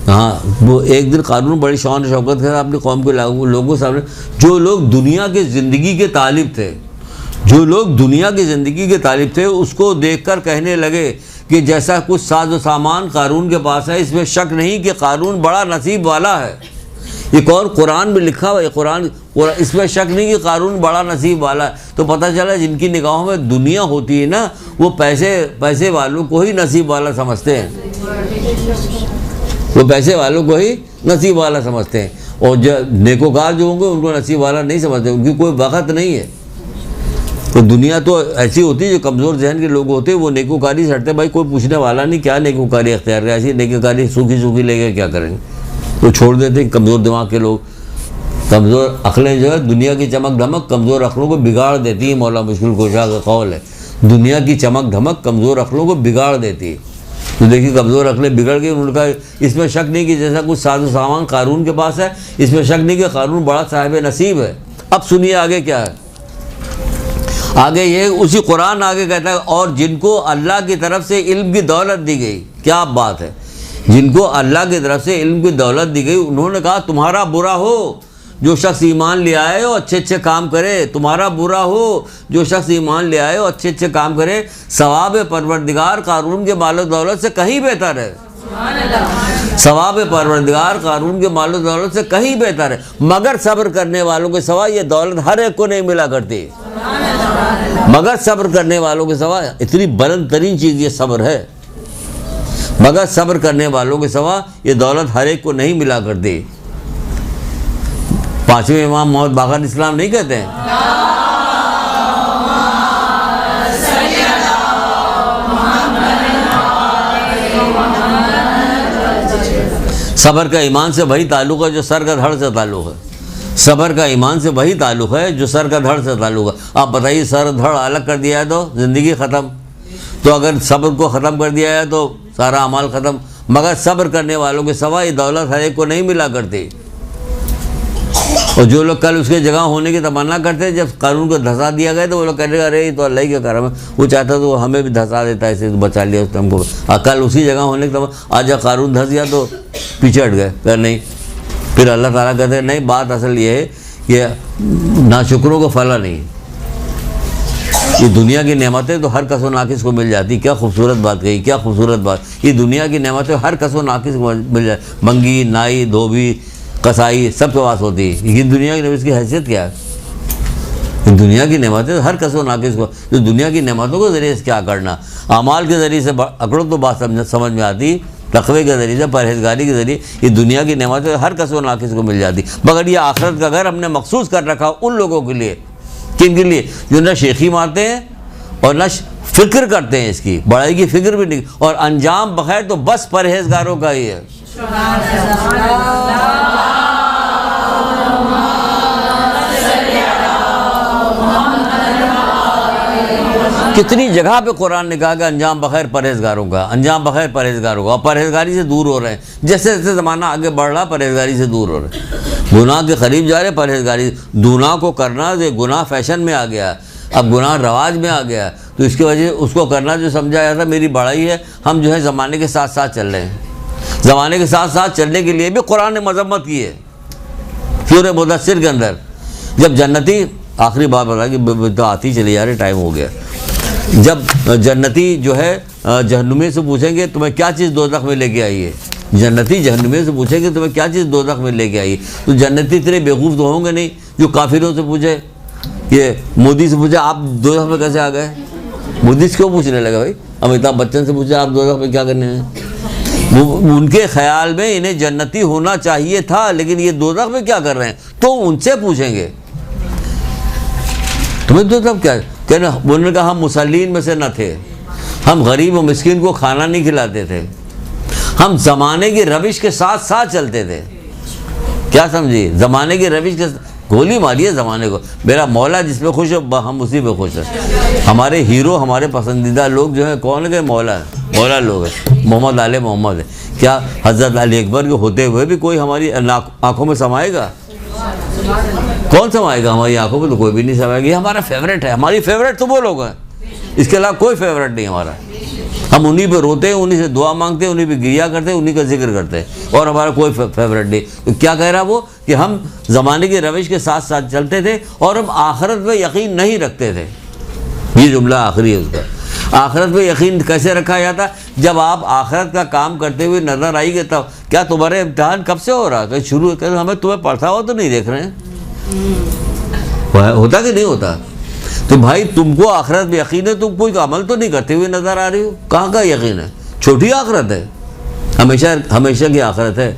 हाँ, वो एक दिन कारून बड़ी शान और शौकत के साथ अपनी कौम के लोगों के सामने, जो लोग दुनिया के ज़िंदगी के तालिब थे, जो लोग दुनिया की ज़िंदगी के तालिब थे, उसको देखकर कहने लगे कि जैसा कुछ साजो सामान कारून के पास है, इसमें शक नहीं कि कारून बड़ा नसीब वाला है। एक और कुरान में लिखा हुआ है, कुरान इसमें शक नहीं कि कारून बड़ा नसीब वाला है। तो पता चला जिनकी निगाहों में दुनिया होती है ना, वो पैसे वालों को ही नसीब वाला समझते हैं, वो पैसे वालों को ही नसीब वाला समझते हैं। और जो नेकोकार जो होंगे उनको नसीब वाला नहीं समझते, उनकी कोई वक़्त नहीं है। तो दुनिया तो ऐसी होती है, जो कमज़ोर जहन के लोग होते हैं वो नेकोकारी से हटते, भाई कोई पूछने वाला नहीं, क्या नेकोकारी अख्तियार है, ऐसी नेकोकारी सूखी लेके क्या करेंगे, तो छोड़ देते। कमज़ोर दिमाग के लोग, कमज़ोर अक़लें जो है, दुनिया की चमक धमक कमज़ोर अक़लों को बिगाड़ देती है। मौला मुश्किल कुशा का कौल है, दुनिया की चमक धमक कमज़ोर अक़लों को बिगाड़ देती है। तो देखिए, कमज़ोर अक़लें बिगड़ गई, उनका इसमें शक नहीं कि जैसा कुछ साजो सामान कारून के पास है, इसमें शक नहीं कि कारून बड़ा साहिब नसीब है। अब सुनिए आगे क्या है। आगे ये उसी कुरान आगे कहता है, और जिनको अल्लाह की तरफ से इल्म की दौलत दी गई, क्या बात है, जिनको अल्लाह की तरफ से इल्म की दौलत दी गई, उन्होंने कहा तुम्हारा बुरा हो जो शख्स ईमान ले आए और अच्छे काम करे, तुम्हारा बुरा हो जो शख्स ईमान ले आए और अच्छे काम करे, सवाब परवरदिगार कारून के मालो दौलत से कहीं बेहतर है। सवाब परवरदिगार कारून के मालो दौलत से कहीं बेहतर है, मगर सब्र करने वालों के सिवा ये दौलत हर एक को नहीं मिला करती। मगर सब्र करने वालों के सिवा, इतनी बुलंद तरीन चीज़ ये सब्र है, मगर सब्र करने वालों के सिवा ये दौलत हर एक को नहीं मिला करती। पांचवें इमाम मोहम्मद बाक़र इस्लाम नहीं कहते हैं, सब्र का ईमान से वही ताल्लुक़ है जो सर का धड़ से ताल्लुक़ है। सब्र का ईमान से वही ताल्लुक़ है जो सर का धड़ से ताल्लुक़ है। आप बताइए, सर धड़ अलग कर दिया है तो ज़िंदगी ख़त्म। तो अगर सब्र को ख़त्म कर दिया है तो सारा अमाल ख़त्म। मगर सब्र करने वालों के सिवा ये दौलत हर एक को नहीं मिला करती। और जो लोग कल उसके जगह होने की तमन्ना करते हैं, जब कानून को धंसा दिया गया तो वो लोग कहने लगे अरे ये तो अल्लाह ही का करम है, वो चाहता तो हमें भी धंसा देता है, इसे बचा लिया उसने हमको। कल उसी जगह होने की तमन्ना, आज जब कानून धंस गया तो पीछे हट गए, कर नहीं। फिर अल्लाह ताला कहते हैं नहीं, बात असल ये है कि नाशुक्रों को फला नहीं। ये दुनिया की नेमतें तो हर कसो नाकिस को मिल जाती। क्या खूबसूरत बात कही, क्या खूबसूरत बात। ये दुनिया की नेमतें हर कसो नाकिस को मिल जाती। मंगी, नाई, धोबी, कसाई सबके पास होती है। ये दुनिया की नेमत की हैसियत क्या है। दुनिया की नेमतें हर कसो नाकिस को, तो दुनिया की नेमतों के ज़रिए से क्या करना, अमाल के ज़रिए से अकड़ो तो बात समझ में आती, तक़वे के ज़रिए से, परहेज़गारी के ज़रिए ये दुनिया की नेमतें हर कसो नाकिस को मिल जाती। मगर ये आखिरत का घर हमने मखसूस कर रखा उन लोगों के लिए, किन के लिए, जो न शेखी मारते हैं और न फ़िक्र करते हैं, इसकी बड़ाई की फ़िक्र भी नहीं, और अंजाम बग़ैर तो बस परहेज़गारों का ही है। कितनी जगह पे कुरान ने कहा कि अंजाम बग़ैर परहेज़गारों का, अंजाम बग़ैर परहेज़गारों का, और परहेज़गारी से दूर हो रहे हैं। जैसे जैसे ज़माना आगे बढ़ रहा, परहेज़गारी से दूर हो रहे हैं, गुनाह के करीब जा रहे, परहेज़गारी। गुनाह को करना, जो गुनाह फैशन में आ गया, अब गुनाह रवाज में आ गया, तो इसकी वजह उसको करना जो समझा जाता मेरी बड़ाई है। हम जो है ज़माने के साथ साथ चल रहे हैं। ज़माने के साथ साथ चलने के लिए भी कुरान ने मज़म्मत की है। सूरह मुदस्सिर के अंदर जब जन्नती, आखिरी बात बता कि तो आती चली जा रही, टाइम हो गया। जब जन्नती जो है जहन्नुमी से पूछेंगे तुम्हें क्या चीज़ दोज़ख में लेके आई है, जन्नती जहन्नुमी से पूछेंगे तुम्हें क्या चीज़ दोज़ख में लेके आई है, तो जन्नती इतने बेवकूफ़ तो होंगे नहीं जो काफिरों से पूछे, ये मोदी से पूछे आप दोज़ख में कैसे आ गए। मोदी से क्यों पूछने लगे भाई, अमिताभ बच्चन से पूछे आप दोज़ख में क्या करने हैं। वो उनके ख्याल में इन्हें जन्नती होना चाहिए था, लेकिन ये दोज़ख में क्या कर रहे हैं, तो उनसे पूछेंगे तुम्हें दोज़ख क्या है। कहना उन्होंने कहा हम मुसल्लीन में से न थे, हम गरीब और मिस्किन को खाना नहीं खिलाते थे, हम ज़माने की रविश के साथ साथ चलते थे। क्या समझिए, ज़माने की रविश के गोली मारी है ज़माने को। मेरा मौला जिसमें खुश है हम उसी पे खुश हैं। हमारे हीरो, हमारे पसंदीदा लोग जो हैं कौन है? मौला लोग हैं। मोहम्मद आले मोहम्मद है। क्या हज़रत अली अकबर के होते हुए भी कोई हमारी आँखों में समाएगा? कौन समाएगा हमारी आंखों में? तो कोई भी नहीं समाएगा। ये हमारा फेवरेट है। हमारी फेवरेट तो वो लोग हैं, इसके अलावा कोई फेवरेट नहीं हमारा। हम उन्हीं पे रोते हैं, उन्हीं से दुआ मांगते हैं, उन्हीं पे गिरिया करते हैं, उन्हीं का जिक्र करते हैं, और हमारा कोई फेवरेट नहीं। तो क्या कह रहा वो कि हम ज़माने की रविश के साथ साथ चलते थे और हम आखिरत पे यकीन नहीं रखते थे। ये जुमला आखिरी है उसका। आखिरत पे यकीन कैसे रखा जाता? जब आप आखिरत का काम करते हुए नज़र आएंगे तब। क्या तुम्हारे इम्तिहान कब से हो रहा? कहीं शुरू कर, हमें तुम्हें पढ़ता हो तो नहीं देख रहे हैं? होता कि नहीं होता? तो भाई तुमको आखिरत में यकीन है, तुम कोई अमल तो नहीं करते हुए नज़र आ रही हो। कहाँ का यकीन है? छोटी आखिरत है, हमेशा की आखिरत है।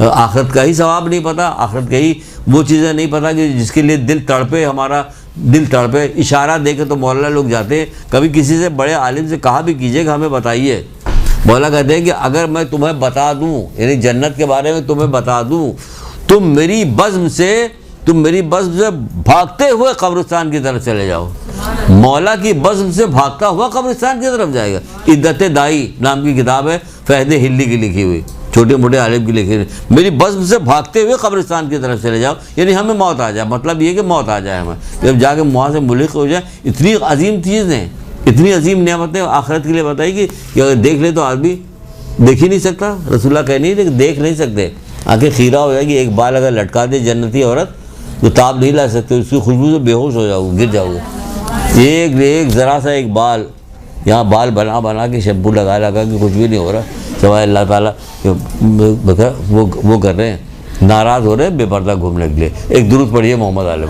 आखिरत का ही सवाब नहीं पता, आखिरत का ही वो चीज़ें नहीं पता कि जिसके लिए दिल तड़पे, हमारा दिल तड़पे। इशारा दे के तो मौला लोग जाते हैं। कभी किसी से बड़े आलिम से कहा भी कीजिएगा हमें बताइए। मौला कहते हैं कि अगर मैं तुम्हें बता दूँ, यानी जन्नत के बारे में तुम्हें बता दूँ, तुम मेरी बज़्म से भागते हुए कब्रिस्तान की तरफ चले जाओ। मौला की बज़्म से भागता हुआ कब्रिस्तान की तरफ जाएगा। इद्दत दाई नाम की किताब है, फहद हिल्ली की लिखी हुई, छोटे मोटे आलिम की लिखी हुई। मेरी बज़्म से भागते हुए कब्रिस्तान की तरफ चले जाओ, यानी हमें मौत आ जाए। मतलब ये कि मौत आ जाए हमें, जब जाके वहाँ से मुल्क हो जाए। इतनी अजीम चीज़ें, इतनी अजीम नियामतें आखिरत के लिए बताई कि अगर देख ले तो आदमी देख ही नहीं सकता। रसूलुल्लाह कह नहीं थे देख नहीं सकते, आंखें खीरा हो जाएगी। एक बाल अगर लटका दे जन्नती औरत तो ताब नहीं ला सकते, उसकी खुशबू से बेहोश हो जाओगे, गिर जाओगे। एक ज़रा सा एक बाल, यहाँ बाल बना के शैम्पू लगा के कुछ भी नहीं हो रहा, सवाए अल्लाह ताला वो कर रहे हैं, नाराज़ हो रहे हैं बेपर्दा घूमने के लिए। एक दुरूद पढ़िए मोहम्मद आले।